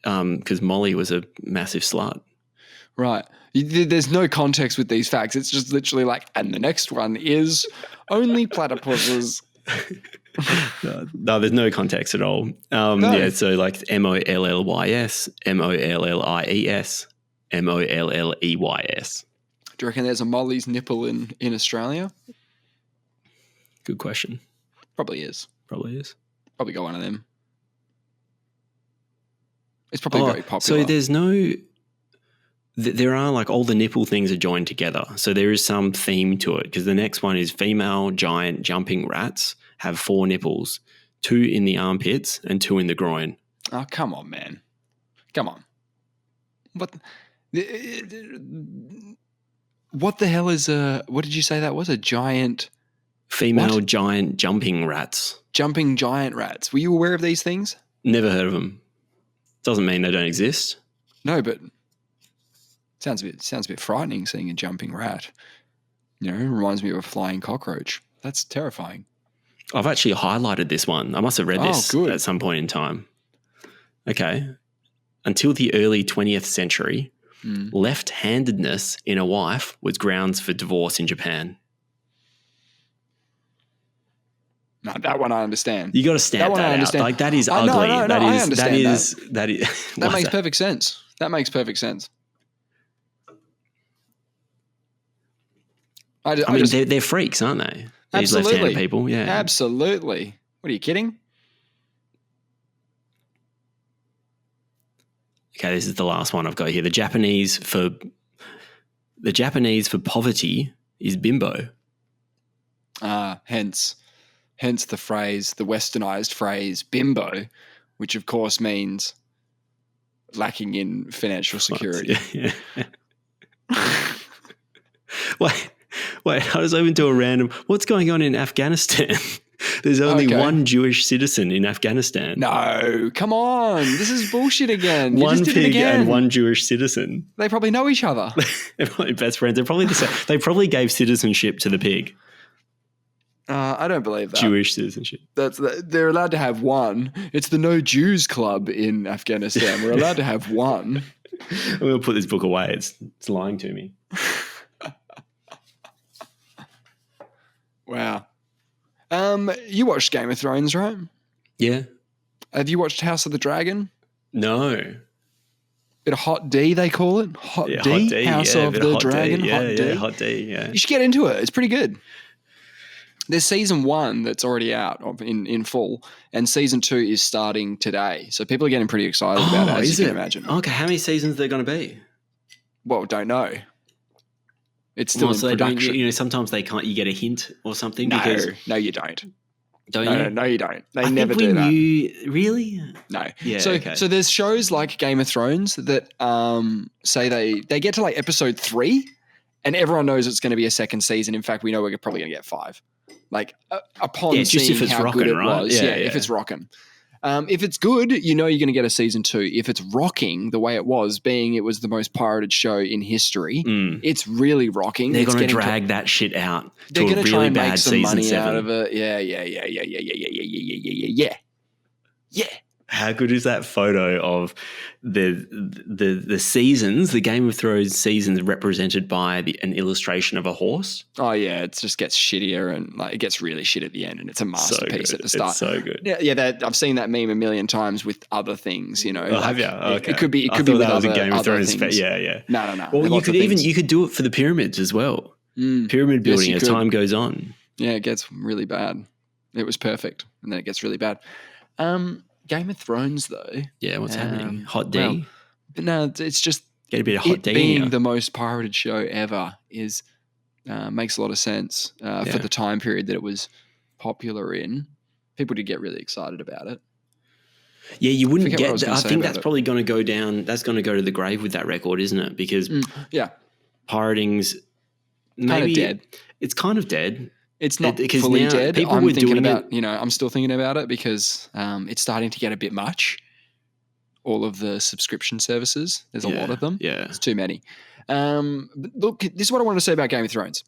Speaker 2: Because Molly was a massive slut.
Speaker 1: Right. There's no context with these facts. It's just literally like, and the next one is only platypuses.
Speaker 2: No, there's no context at all. No. Yeah, so like MOLLYS, MOLLIES, MOLLEYS.
Speaker 1: Do you reckon there's a Molly's Nipple in Australia?
Speaker 2: Good question.
Speaker 1: Probably is.
Speaker 2: Probably
Speaker 1: got one of them. It's probably very popular.
Speaker 2: So there's no... There are like all the nipple things are joined together. So there is some theme to it because the next one is female giant jumping rats have 4 nipples, 2 in the armpits and 2 in the groin.
Speaker 1: Oh, come on, man. Come on. What the hell is what did you say that was? A giant...
Speaker 2: Female giant jumping rats.
Speaker 1: Jumping giant rats. Were you aware of these things?
Speaker 2: Never heard of them. Doesn't mean they don't exist.
Speaker 1: No, but... Sounds a bit frightening seeing a jumping rat. You know, it reminds me of a flying cockroach. That's terrifying.
Speaker 2: I've actually highlighted this one. I must have read this at some point in time. Okay. Until the early 20th century, left-handedness in a wife was grounds for divorce in Japan.
Speaker 1: No, that one I understand.
Speaker 2: You got to stamp that out. Like that is ugly.
Speaker 1: No, I understand
Speaker 2: that is.
Speaker 1: That makes perfect sense. That makes perfect sense.
Speaker 2: I mean, they're freaks, aren't they? These left-handed people, yeah.
Speaker 1: Absolutely. What are you kidding?
Speaker 2: Okay, this is the last one I've got here. The Japanese for poverty is bimbo.
Speaker 1: Hence the phrase, the westernized phrase bimbo, which of course means lacking in financial security.
Speaker 2: Yeah. Wait, I was open to a random... What's going on in Afghanistan? There's only one Jewish citizen in Afghanistan.
Speaker 1: No, come on. This is bullshit again.
Speaker 2: One pig and one Jewish citizen.
Speaker 1: They probably know each other.
Speaker 2: They're probably best friends. They're probably the same. They probably gave citizenship to the pig.
Speaker 1: I don't believe that.
Speaker 2: Jewish citizenship.
Speaker 1: They're allowed to have one. It's the No Jews Club in Afghanistan. We're allowed to have one.
Speaker 2: I'm going to put this book away. It's lying to me.
Speaker 1: Wow. You watched Game of Thrones, right?
Speaker 2: Yeah.
Speaker 1: Have you watched House of the Dragon?
Speaker 2: No.
Speaker 1: Bit of Hot D, they call it. Hot D. House of the Dragon. Hot D.
Speaker 2: Hot D, yeah.
Speaker 1: You should get into it. It's pretty good. There's season 1 that's already out in full, and season 2 is starting today. So people are getting pretty excited about it, as you can imagine.
Speaker 2: Okay, how many seasons are there going to be?
Speaker 1: Well, don't know. It's still in production.
Speaker 2: Sometimes they can't. You get a hint or something.
Speaker 1: No, you don't.
Speaker 2: Don't
Speaker 1: No,
Speaker 2: you?
Speaker 1: no, you don't. They
Speaker 2: I
Speaker 1: never
Speaker 2: think we
Speaker 1: do that.
Speaker 2: knew. Really?
Speaker 1: No.
Speaker 2: Yeah.
Speaker 1: So there's shows like Game of Thrones that say they get to like episode 3, and everyone knows it's going to be a second season. In fact, we know we're probably going to get 5. Like upon
Speaker 2: just
Speaker 1: seeing
Speaker 2: if it's
Speaker 1: how
Speaker 2: rocking,
Speaker 1: good it
Speaker 2: right?
Speaker 1: was, if it's rocking. If it's good, you know you're going to get a season 2. If it's rocking the way it was, being it was the most pirated show in history, it's really rocking.
Speaker 2: They're going to drag that shit out.
Speaker 1: They're going to try and make some money
Speaker 2: 7.
Speaker 1: out of it. Yeah.
Speaker 2: How good is that photo of the seasons, the Game of Thrones seasons, represented by an illustration of a horse?
Speaker 1: Oh yeah, it just gets shittier and like it gets really shit at the end, and it's a masterpiece at the start.
Speaker 2: It's so good.
Speaker 1: Yeah. I've seen that meme a million times with other things. You know,
Speaker 2: have you? Okay.
Speaker 1: It could be with
Speaker 2: other
Speaker 1: Game
Speaker 2: of Thrones
Speaker 1: things.
Speaker 2: Yeah.
Speaker 1: No.
Speaker 2: Well, you could do it for the pyramids as well. Pyramid building as time goes on.
Speaker 1: Yeah, it gets really bad. It was perfect, and then it gets really bad. Game of Thrones, though.
Speaker 2: Yeah, what's happening? Hot D?
Speaker 1: Well, but no, it's just
Speaker 2: get a bit of hot D.
Speaker 1: Being the most pirated show ever is makes a lot of sense for the time period that it was popular in. People did get really excited about it.
Speaker 2: Yeah, you wouldn't get. I think that's probably going to go down. That's going to go to the grave with that record, isn't it? Because pirating's maybe
Speaker 1: dead.
Speaker 2: It's kind of dead.
Speaker 1: It's not fully dead. I'm thinking about I'm still thinking about it because it's starting to get a bit much. All of the subscription services, there's a lot of them.
Speaker 2: Yeah,
Speaker 1: it's too many. But look, this is what I want to say about Game of Thrones.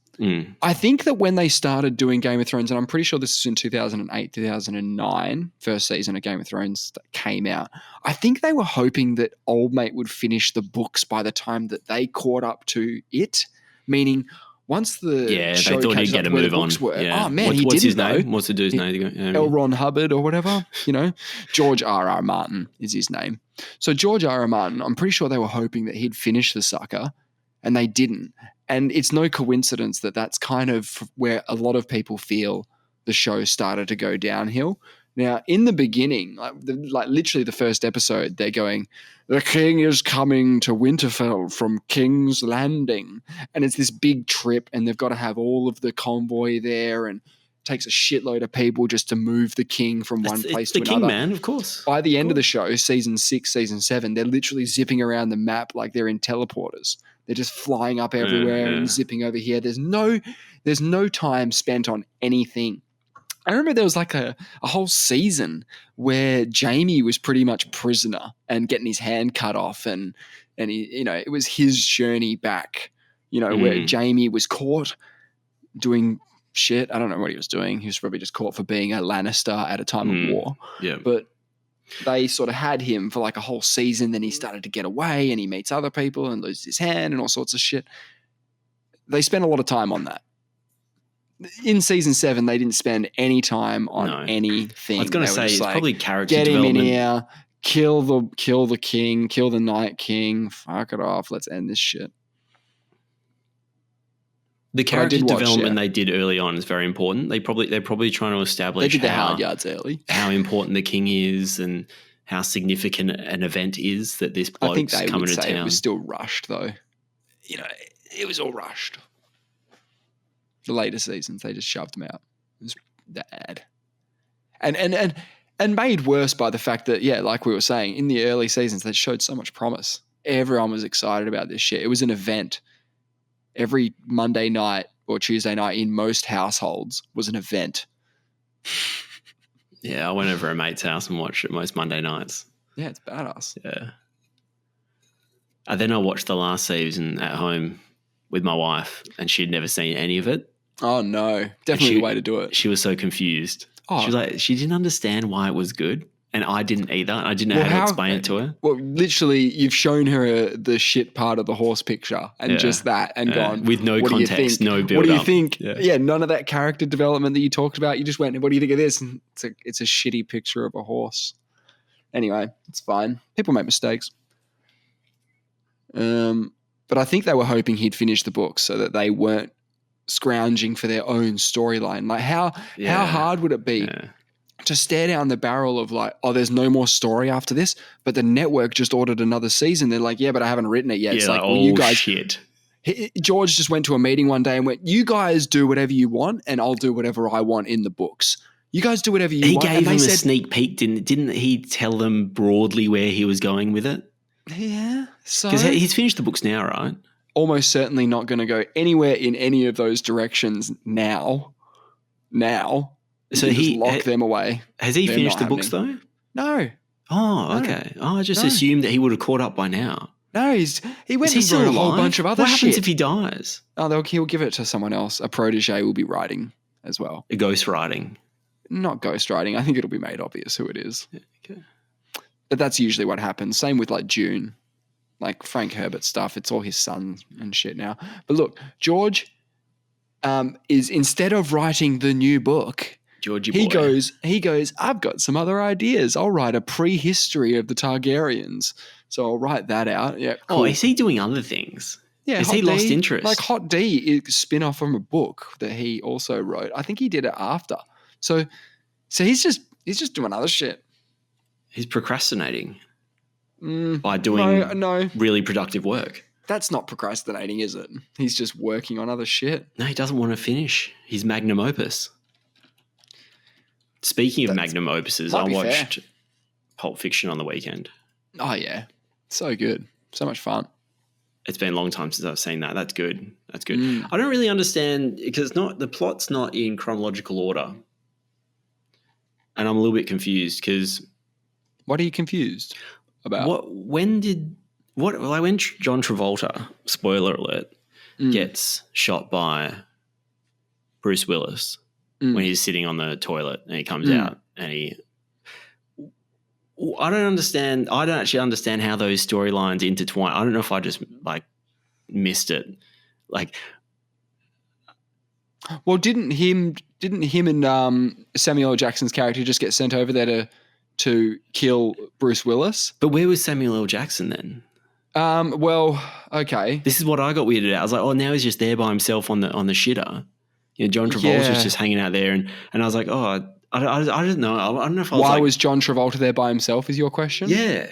Speaker 1: I think that when they started doing Game of Thrones, and I'm pretty sure this was in 2008, 2009, first season of Game of Thrones that came out, I think they were hoping that Old Mate would finish the books by the time that they caught up to it, meaning once the show
Speaker 2: they thought he'd get a move on.
Speaker 1: Oh man,
Speaker 2: what's his
Speaker 1: know.
Speaker 2: name? What's the dude's name?
Speaker 1: L. Ron Hubbard or whatever. George R.R. Martin is his name. So George R.R. Martin, I'm pretty sure they were hoping that he'd finish the sucker, and they didn't. And it's no coincidence that that's kind of where a lot of people feel the show started to go downhill. Now, in the beginning, like literally the first episode, they're going, "The king is coming to Winterfell from King's Landing." And it's this big trip, and they've got to have all of the convoy there, and it takes a shitload of people just to move the king from one place to another.
Speaker 2: The king, man, of course.
Speaker 1: By the end of the show, season 6, season 7, they're literally zipping around the map like they're in teleporters. They're just flying up everywhere and zipping over here. There's no time spent on anything. I remember there was like a whole season where Jamie was pretty much prisoner and getting his hand cut off, and he, it was his journey back, where Jamie was caught doing shit. I don't know what he was doing. He was probably just caught for being a Lannister at a time of war.
Speaker 2: Yeah.
Speaker 1: But they sort of had him for like a whole season. Then he started to get away and he meets other people and loses his hand and all sorts of shit. They spent a lot of time on that. In season 7, they didn't spend any time on anything.
Speaker 2: I was going to say it's probably character
Speaker 1: get
Speaker 2: development.
Speaker 1: Get him in here, kill the king, kill the Night King. Fuck it off. Let's end this shit.
Speaker 2: The character development they did early on is very important. They're probably trying to establish
Speaker 1: they did the hard yards early,
Speaker 2: how important the king is and how significant an event is that this bloke's coming to town.
Speaker 1: It was still rushed though. It was all rushed. The later seasons, they just shoved them out. It was bad. And made worse by the fact that, like we were saying, in the early seasons, they showed so much promise. Everyone was excited about this shit. It was an event. Every Monday night or Tuesday night in most households was an event.
Speaker 2: Yeah, I went over a mate's house and watched it most Monday nights.
Speaker 1: Yeah, it's badass.
Speaker 2: Yeah. Then I watched the last season at home with my wife, and she'd never seen any of it.
Speaker 1: Oh, no. Definitely the way to do it.
Speaker 2: She was so confused. She was like, she didn't understand why it was good, and I didn't either. I didn't know how to explain it to her.
Speaker 1: Well, literally, you've shown her the shit part of the horse picture and just that and gone.
Speaker 2: With no context, no build-up.
Speaker 1: What do you think? Yeah, none of that character development that you talked about. You just went, what do you think of this? And it's a shitty picture of a horse. Anyway, it's fine. People make mistakes. But I think they were hoping he'd finish the book so that they weren't scrounging for their own storyline. Like how hard would it be to stare down the barrel of like, oh, there's no more story after this, but the network just ordered another season. They're like, yeah, but I haven't written it yet.
Speaker 2: Yeah,
Speaker 1: it's like,
Speaker 2: well, you guys shit.
Speaker 1: George just went to a meeting one day and went, you guys do whatever you want and I'll do whatever I want in the books. You guys do whatever you
Speaker 2: He
Speaker 1: want.
Speaker 2: gave them a sneak peek, didn't he? Tell them broadly where he was going with it.
Speaker 1: Yeah, so
Speaker 2: because he's finished the books now, right?
Speaker 1: Almost certainly not going to go anywhere in any of those directions now. So he just lock them away.
Speaker 2: Has he finished the books though?
Speaker 1: No.
Speaker 2: Oh, okay. Oh, I just assumed that he would have caught up by now.
Speaker 1: No, he went and wrote a whole bunch of other shit.
Speaker 2: What happens if he dies?
Speaker 1: Oh, he'll give it to someone else. A protege will be writing as well.
Speaker 2: A ghost writing.
Speaker 1: Not ghost writing. I think it'll be made obvious who it is.
Speaker 2: Yeah, okay.
Speaker 1: But that's usually what happens. Same with like Dune. Like Frank Herbert stuff. It's all his son and shit now. But look, George is, instead of writing the new book, he goes, I've got some other ideas. I'll write a prehistory of the Targaryens. So I'll write that out. Yeah. Cool.
Speaker 2: Oh, is he doing other things?
Speaker 1: Yeah.
Speaker 2: Has he lost interest?
Speaker 1: Like Hot D is a spin-off from a book that he also wrote. I think he did it after. So he's just doing other shit.
Speaker 2: He's procrastinating by doing really productive work.
Speaker 1: That's not procrastinating, is it? He's just working on other shit.
Speaker 2: No, he doesn't want to finish his magnum opus. Speaking of magnum opuses, I watched Pulp Fiction on the weekend.
Speaker 1: Oh, yeah. So good. So much fun.
Speaker 2: It's been a long time since I've seen that. That's good. I don't really understand because the plot's not in chronological order. And I'm a little bit confused because...
Speaker 1: What are you confused about?
Speaker 2: When John Travolta, spoiler alert, gets shot by Bruce Willis when he's sitting on the toilet and he comes out and I don't actually understand how those storylines intertwine. I don't know if I just missed it.
Speaker 1: Well, didn't him and Samuel L. Jackson's character just get sent over there to kill Bruce Willis?
Speaker 2: But where was Samuel L. Jackson then?
Speaker 1: Well, okay.
Speaker 2: This is what I got weirded out. I was like, oh, now he's just there by himself on the shitter. John Travolta's just hanging out there, and I was like, oh, I don't know. I don't know if I was
Speaker 1: Why was John Travolta there by himself? Is your question?
Speaker 2: Yeah.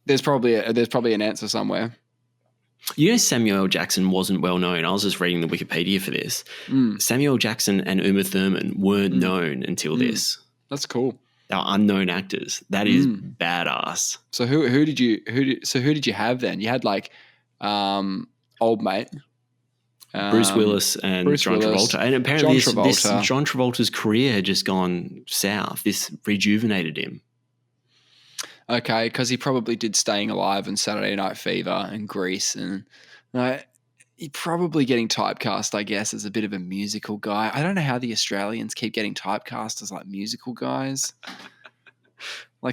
Speaker 1: There's probably an answer somewhere.
Speaker 2: Samuel L. Jackson wasn't well known. I was just reading the Wikipedia for this. Samuel L. Jackson and Uma Thurman weren't known until this.
Speaker 1: That's cool.
Speaker 2: They're unknown actors. That is badass.
Speaker 1: So who did you have then? You had old mate.
Speaker 2: Bruce Willis and John Travolta. And apparently John Travolta's career had just gone south. This rejuvenated him.
Speaker 1: Okay, because he probably did Staying Alive and Saturday Night Fever and Grease. And he's probably getting typecast, I guess, as a bit of a musical guy. I don't know how the Australians keep getting typecast as musical guys.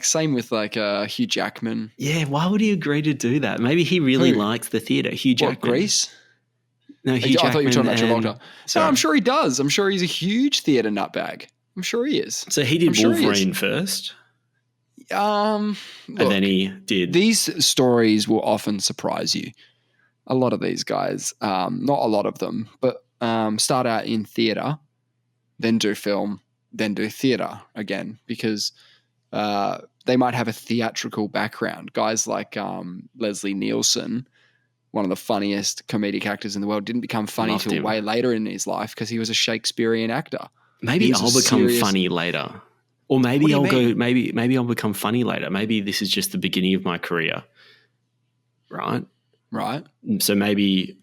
Speaker 1: Same with Hugh Jackman.
Speaker 2: Yeah, why would he agree to do that? Maybe he really likes the theatre. Hugh Jackman.
Speaker 1: What, Grease?
Speaker 2: No, Hugh Jackman.
Speaker 1: I thought you were talking about Travolta. No, I'm sure he does. I'm sure he's a huge theatre nutbag. I'm sure he is.
Speaker 2: So he did Wolverine first?
Speaker 1: And
Speaker 2: then he did.
Speaker 1: These stories will often surprise you. A lot of these guys, not a lot of them, but start out in theatre, then do film, then do theatre again because they might have a theatrical background. Guys like Leslie Nielsen, one of the funniest comedic actors in the world, didn't become funny until way later in his life because he was a Shakespearean actor.
Speaker 2: Maybe I'll become funny later. Or maybe maybe I'll become funny later. Maybe this is just the beginning of my career. Right?
Speaker 1: Right.
Speaker 2: So maybe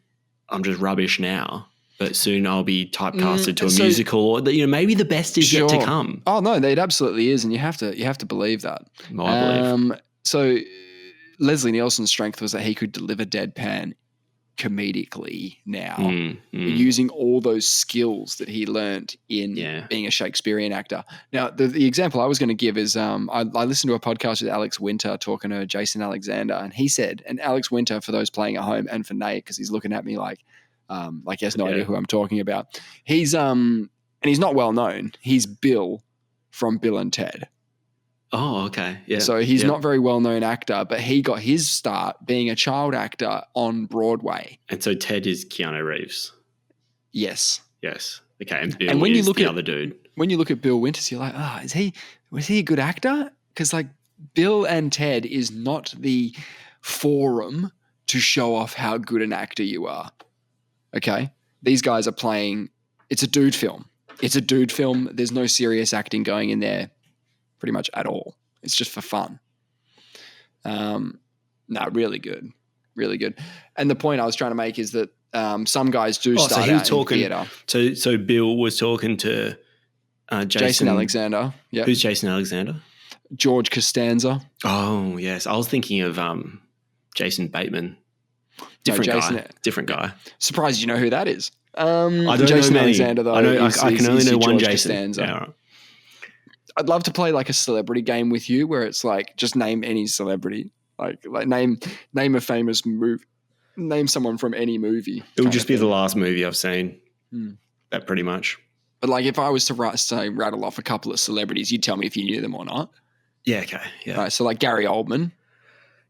Speaker 2: I'm just rubbish now, but soon I'll be typecasted to a musical or maybe the best is yet to come.
Speaker 1: Oh no, it absolutely is, and you have to believe that.
Speaker 2: I believe.
Speaker 1: So Leslie Nielsen's strength was that he could deliver deadpan comedically now using all those skills that he learned in being a Shakespearean actor. Now, the example I was going to give is I listened to a podcast with Alex Winter talking to Jason Alexander, and he said, and Alex Winter, for those playing at home and for Nate, because he's looking at me like he has no idea who I'm talking about. He's and he's not well known. He's Bill from Bill and Ted.
Speaker 2: Oh, okay. Yeah.
Speaker 1: So he's not very well-known actor, but he got his start being a child actor on Broadway.
Speaker 2: And so Ted is Keanu Reeves.
Speaker 1: Yes.
Speaker 2: Yes. Okay. And Bill is the other dude.
Speaker 1: When you look at Bill Winters, you're like, was he a good actor? Because Bill and Ted is not the forum to show off how good an actor you are. Okay. These guys are playing, it's a dude film. It's a dude film. There's no serious acting going in there pretty much at all. It's just for fun. Really good. Really good. And the point I was trying to make is that some guys do start out in theatre.
Speaker 2: So Bill was talking to
Speaker 1: Jason Alexander. Yeah.
Speaker 2: Who's Jason Alexander?
Speaker 1: George Costanza.
Speaker 2: Oh, yes. I was thinking of Jason Bateman. Different guy.
Speaker 1: Surprised you know who that is.
Speaker 2: I don't
Speaker 1: Jason
Speaker 2: know
Speaker 1: Alexander, though.
Speaker 2: I can only know one Jason.
Speaker 1: Costanza.
Speaker 2: Yeah, right.
Speaker 1: I'd love to play like a celebrity game with you where it's like just name any celebrity. Like name a famous movie. Name someone from any movie.
Speaker 2: It would just be the last movie I've seen. That pretty much.
Speaker 1: But like if I was to rattle off a couple of celebrities, you'd tell me if you knew them or not.
Speaker 2: Yeah, okay. Yeah.
Speaker 1: Right, so like Gary Oldman.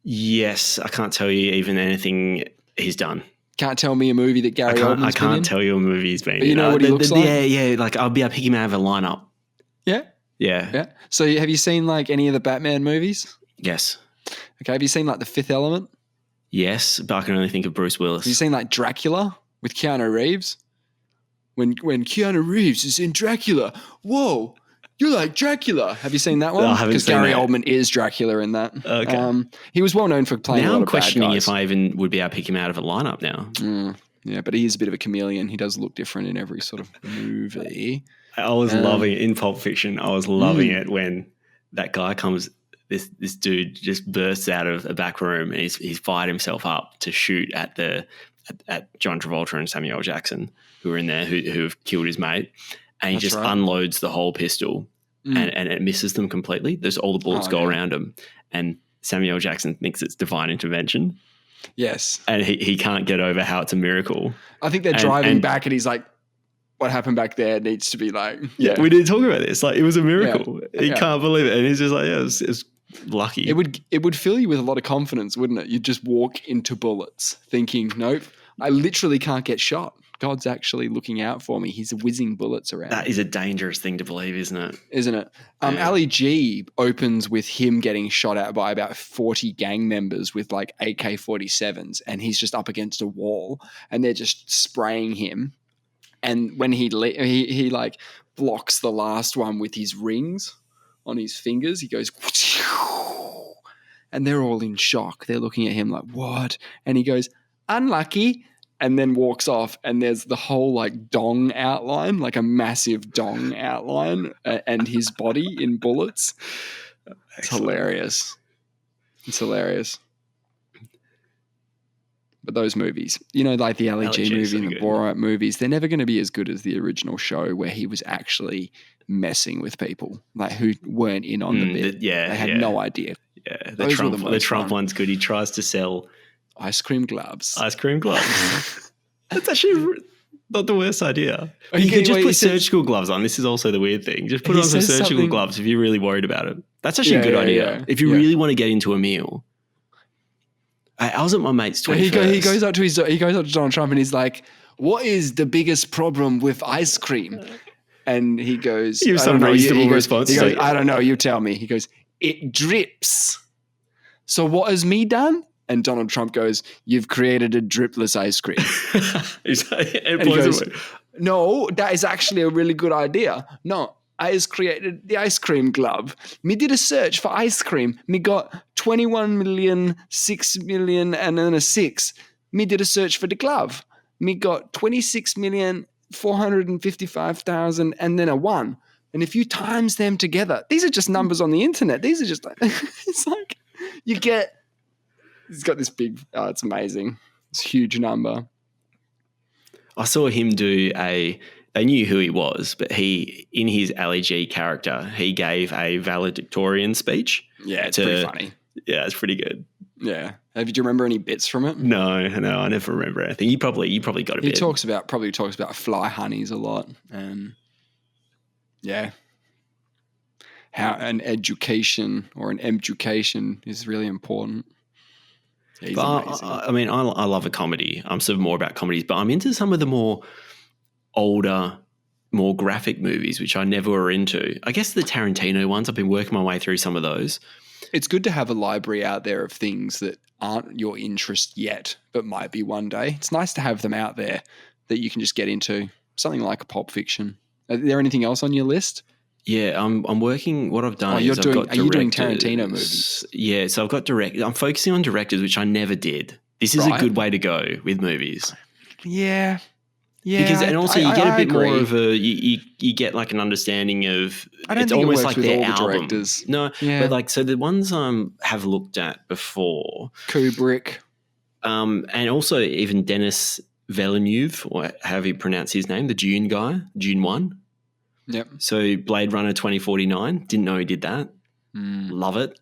Speaker 2: Yes, I can't tell you even anything he's done.
Speaker 1: Can't tell me a movie that Gary Oldman's been in? I
Speaker 2: can't tell you a movie he's been in.
Speaker 1: But you know what he looks like?
Speaker 2: Yeah. Like I'll be able to pick him out of a lineup.
Speaker 1: Yeah?
Speaker 2: Yeah.
Speaker 1: So have you seen like any of the Batman movies?
Speaker 2: Yes.
Speaker 1: Okay. Have you seen like The Fifth Element?
Speaker 2: Yes, but I can only think of Bruce Willis.
Speaker 1: Have you seen like Dracula with Keanu Reeves? When Keanu Reeves is in Dracula, whoa, you're like Dracula. Have you seen that one?
Speaker 2: No, I haven't
Speaker 1: because
Speaker 2: seen
Speaker 1: Gary
Speaker 2: that.
Speaker 1: Oldman is Dracula in that.
Speaker 2: Okay.
Speaker 1: He was well known for playing a lot
Speaker 2: I'm
Speaker 1: of
Speaker 2: questioning
Speaker 1: bad guys.
Speaker 2: if I even would be able to pick him out of a lineup now.
Speaker 1: Yeah, but he is a bit of a chameleon. He does look different in every sort of movie.
Speaker 2: I was loving it in Pulp Fiction. I was loving it when that guy comes. This dude just bursts out of a back room and he's fired himself up to shoot at John Travolta and Samuel L. Jackson, who are in there who have killed his mate, and he unloads the whole pistol and it misses them completely. There's all the bullets go around him, and Samuel L. Jackson thinks it's divine intervention.
Speaker 1: Yes,
Speaker 2: and he can't get over how it's a miracle.
Speaker 1: I think they're driving back, and he's like, "What happened back there needs to be like."
Speaker 2: Yeah, we didn't talk about this. Like, it was a miracle. He can't believe it, and he's just like, "Yeah, it's lucky."
Speaker 1: It would fill you with a lot of confidence, wouldn't it? You'd just walk into bullets, thinking, "Nope, I literally can't get shot. God's actually looking out for me. He's whizzing bullets around."
Speaker 2: That is a dangerous thing to believe, isn't it?
Speaker 1: Isn't it? Ali G opens with him getting shot at by about 40 gang members with like AK-47s, and he's just up against a wall, and they're just spraying him. And when he like blocks the last one with his rings on his fingers, he goes, and they're all in shock. They're looking at him like, "What?" And he goes, "Unlucky." And then walks off, and there's the whole like dong outline, like a massive dong outline, and his body in bullets. It's hilarious. It's hilarious. But those movies, like the Ali G movie and the Borat movies, they're never going to be as good as the original show where he was actually messing with people, like who weren't in on the bit. They had no idea.
Speaker 2: Yeah, the Trump one's good. He tries to sell
Speaker 1: ice cream gloves.
Speaker 2: That's actually not the worst idea. You can just put surgical gloves on. This is also the weird thing. Just put on some surgical gloves if you're really worried about it. That's actually a good idea. Yeah. If you really want to get into a meal. I was at my mate's 21st.
Speaker 1: He goes up to Donald Trump and he's like, "What is the biggest problem with ice cream?" And he goes,
Speaker 2: "You have some reasonable response."
Speaker 1: He goes, "I don't know. You tell me." He goes, "It drips. So what has me done?" And Donald Trump goes, "You've created a dripless ice cream."
Speaker 2: It blows away.
Speaker 1: "No, that is actually a really good idea. No, I has created the ice cream glove. Me did a search for ice cream. Me got 21 million, 6 million, and then a 6. Me did a search for the glove. Me got 26,455,000 and then a 1. And if you times them together, these are just numbers on the internet. These are just like, it's like you get, he's got this big, it's amazing. It's a huge number.
Speaker 2: I saw him do they knew who he was, but in his Ali G character, he gave a valedictorian speech.
Speaker 1: Yeah, it's pretty funny.
Speaker 2: Yeah, it's pretty good.
Speaker 1: Yeah. Did you remember any bits from it?
Speaker 2: No, I never remember anything. You probably got a bit.
Speaker 1: He talks about fly honeys a lot, and how an education or an education is really important. Yeah,
Speaker 2: I love a comedy. I'm sort of more about comedies, but I'm into some of the more older, more graphic movies, which I never were into. I guess the Tarantino ones, I've been working my way through some of those.
Speaker 1: It's good to have a library out there of things that aren't your interest yet, but might be one day. It's nice to have them out there that you can just get into. Something like a Pulp Fiction Is there anything else on your list?
Speaker 2: Yeah, I'm working. What I've done
Speaker 1: Are you doing Tarantino movies?
Speaker 2: Yeah, so I've got I'm focusing on directors, which I never did. This is a good way to go with movies.
Speaker 1: Yeah. Yeah,
Speaker 2: because and also you get a bit
Speaker 1: agree.
Speaker 2: more of a you get like an understanding of
Speaker 1: it's almost like their album. Directors.
Speaker 2: No, but like so the ones I have looked at before,
Speaker 1: Kubrick,
Speaker 2: and also even Denis Villeneuve, or however you pronounce his name, the Dune guy, Dune 1.
Speaker 1: Yep.
Speaker 2: So Blade Runner 2049, didn't know he did that. Love it.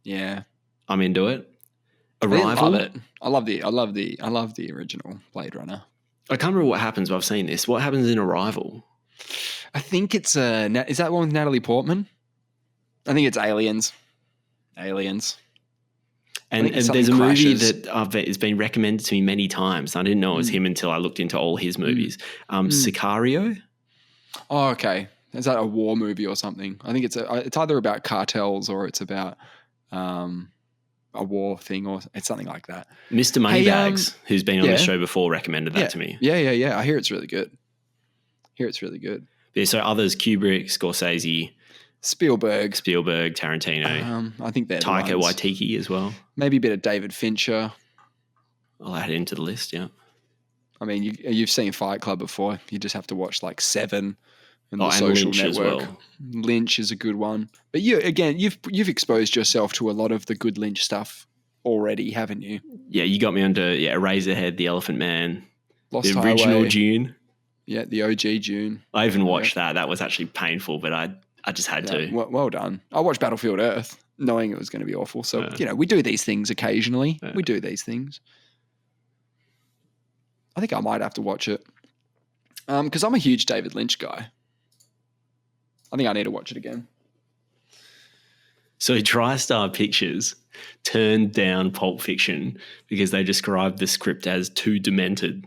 Speaker 1: Yeah,
Speaker 2: I'm into it. Arrival.
Speaker 1: I love the original Blade Runner.
Speaker 2: I can't remember what happens, but I've seen this. What happens in Arrival?
Speaker 1: I think it's is that one with Natalie Portman? I think it's Aliens.
Speaker 2: And there's a movie that it's been recommended to me many times. I didn't know it was him until I looked into all his movies. Sicario.
Speaker 1: Oh, okay. Is that a war movie or something? I think it's either about cartels or it's about a war thing, or it's something like that.
Speaker 2: Mr. Moneybags, who's been on the show before, recommended that to me.
Speaker 1: Yeah. I hear it's really good.
Speaker 2: Yeah, so others: Kubrick, Scorsese,
Speaker 1: Spielberg,
Speaker 2: Tarantino.
Speaker 1: I think they're
Speaker 2: Taika Waititi as well.
Speaker 1: Maybe a bit of David Fincher.
Speaker 2: I'll add it into the list. Yeah.
Speaker 1: I mean, you've seen Fight Club before. You just have to watch like Seven and The Social
Speaker 2: Lynch
Speaker 1: Network.
Speaker 2: As well.
Speaker 1: Lynch is a good one. But you've exposed yourself to a lot of the good Lynch stuff already, haven't you?
Speaker 2: Yeah, you got me onto Eraserhead, The Elephant Man,
Speaker 1: Lost
Speaker 2: the original
Speaker 1: Highway.
Speaker 2: Dune.
Speaker 1: Yeah, the OG Dune.
Speaker 2: I even watched that. That was actually painful, but I just had to.
Speaker 1: Well done. I watched Battlefield Earth knowing it was going to be awful. So, we do these things occasionally. Yeah. We do these things. I think I might have to watch it. Because I'm a huge David Lynch guy. I think I need to watch it again.
Speaker 2: So TriStar Pictures turned down Pulp Fiction because they described the script as too demented.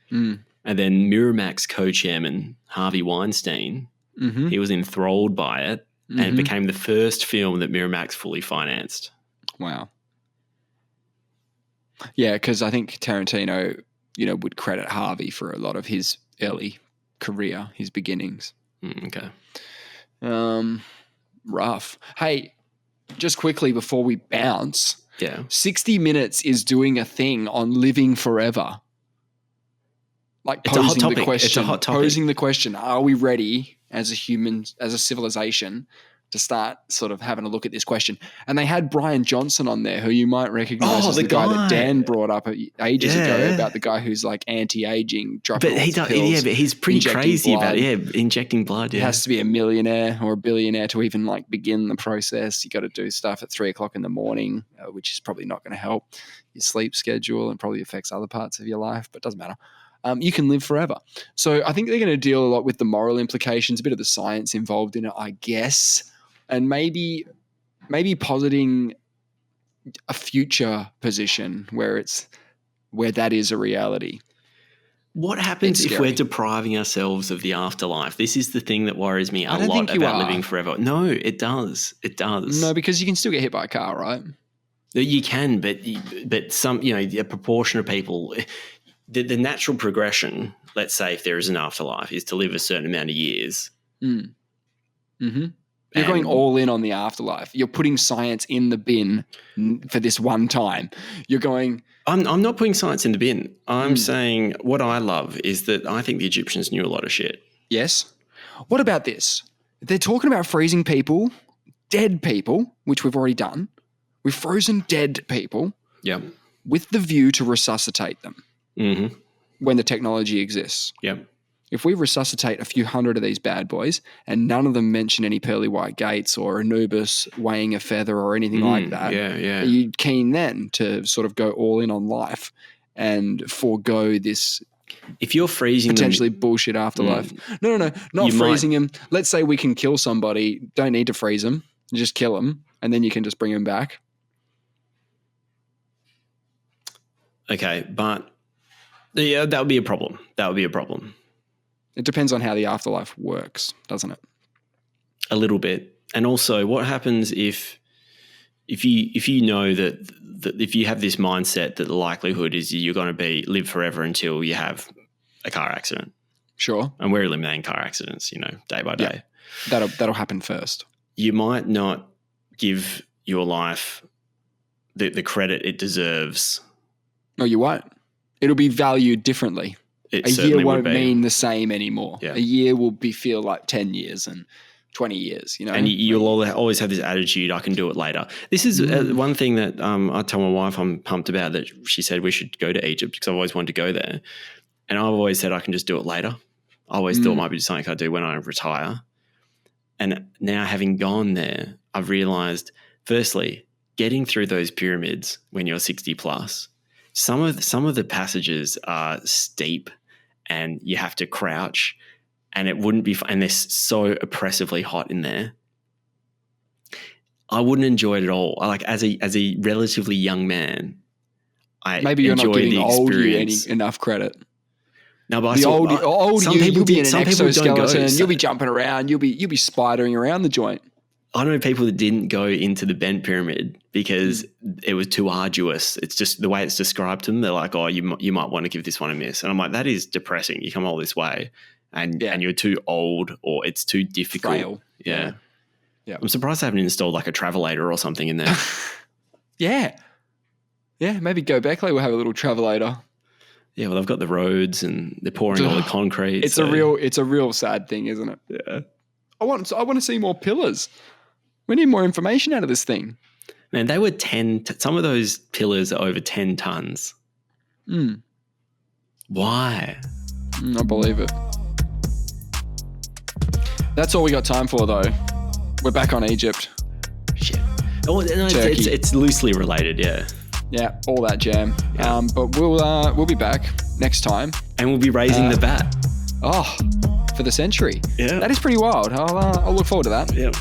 Speaker 2: And then Miramax co-chairman Harvey Weinstein, he was enthralled by it and it became the first film that Miramax fully financed.
Speaker 1: Wow. Yeah, because I think Tarantino, would credit Harvey for a lot of his early career, his beginnings.
Speaker 2: Okay.
Speaker 1: Rough. Hey, just quickly before we bounce.
Speaker 2: Yeah.
Speaker 1: 60 Minutes is doing a thing on living forever. Like posing the question.
Speaker 2: It's a hot topic.
Speaker 1: Posing the question, are we ready as a human, as a civilization, to start sort of having a look at this question? And they had Brian Johnson on there, who you might recognize as the guy that Dan brought up ages ago about the guy who's like anti-aging, dropping all his pills.
Speaker 2: Yeah, but he's pretty crazy
Speaker 1: blood.
Speaker 2: about injecting blood. Yeah.
Speaker 1: He has to be a millionaire or a billionaire to even like begin the process. You got to do stuff at 3:00 in the morning, which is probably not going to help your sleep schedule and probably affects other parts of your life, but it doesn't matter. You can live forever. So I think they're going to deal a lot with the moral implications, a bit of the science involved in it, I guess. And maybe positing a future position where that is a reality.
Speaker 2: What happens if we're depriving ourselves of the afterlife? This is the thing that worries me a lot about living forever. No, it does. It does.
Speaker 1: No, because you can still get hit by a car, right?
Speaker 2: You can, but some, a proportion of people, the natural progression, let's say if there is an afterlife, is to live a certain amount of years.
Speaker 1: You're going all in on the afterlife. You're putting science in the bin for this one time. You're going...
Speaker 2: I'm not putting science in the bin. I'm saying what I love is that I think the Egyptians knew a lot of shit.
Speaker 1: Yes. What about this? They're talking about freezing people, dead people, which we've already done. We've frozen dead people.
Speaker 2: Yeah.
Speaker 1: With the view to resuscitate them when the technology exists.
Speaker 2: Yeah.
Speaker 1: If we resuscitate a few hundred of these bad boys and none of them mention any pearly white gates or Anubis weighing a feather or anything like that, are you keen then to sort of go all in on life and forego this
Speaker 2: if you're freezing
Speaker 1: potentially bullshit afterlife? No, not freezing them. Let's say we can kill somebody. Don't need to freeze them. Just kill them and then you can just bring them back.
Speaker 2: Okay, but yeah, that would be a problem.
Speaker 1: It depends on how the afterlife works, doesn't it?
Speaker 2: A little bit. And also, what happens if you know that if you have this mindset that the likelihood is you're going to live forever until you have a car accident?
Speaker 1: Sure.
Speaker 2: And we're eliminating car accidents, day by day.
Speaker 1: That'll happen first.
Speaker 2: You might not give your life the credit it deserves.
Speaker 1: No, you won't. It'll be valued differently. A year won't mean the same anymore.
Speaker 2: Yeah.
Speaker 1: A year will feel like 10 years and 20 years,
Speaker 2: And you'll always have this attitude, I can do it later. This is one thing that I tell my wife I'm pumped about, that she said we should go to Egypt because I've always wanted to go there. And I've always said I can just do it later. I always thought it might be something I do when I retire. And now having gone there, I've realized, firstly, getting through those pyramids when you're 60 plus, some of the passages are steep and you have to crouch, and it wouldn't be fun, and they're so oppressively hot in there. I wouldn't enjoy it at all. Like as a relatively young man,
Speaker 1: maybe you're not giving old you enough credit.
Speaker 2: No, but
Speaker 1: the old you'll be in an exoskeleton. You'll be jumping around. You'll be spidering around the joint.
Speaker 2: I know people that didn't go into the bent pyramid because it was too arduous. It's just the way it's described to them. They're like, oh, you might want to give this one a miss. And I'm like, that is depressing. You come all this way and you're too old, or it's too difficult.
Speaker 1: Frail.
Speaker 2: Yeah. I'm surprised they haven't installed like a travelator or something in there.
Speaker 1: Yeah, maybe Gobekli will have a little travelator.
Speaker 2: Yeah, well, they've got the roads and they're pouring all the concrete.
Speaker 1: It's a real sad thing, isn't it?
Speaker 2: Yeah.
Speaker 1: I want to see more pillars. We need more information out of this thing.
Speaker 2: Man, they were some of those pillars are over 10 tons. Why?
Speaker 1: I believe it. That's all we got time for, though. We're back on Egypt.
Speaker 2: Shit. Oh, no, it's loosely related, yeah.
Speaker 1: Yeah, all that jam. Yeah. But we'll be back next time.
Speaker 2: And we'll be raising the bat.
Speaker 1: Oh, for the century.
Speaker 2: Yeah.
Speaker 1: That is pretty wild. I'll look forward to that.
Speaker 2: Yeah.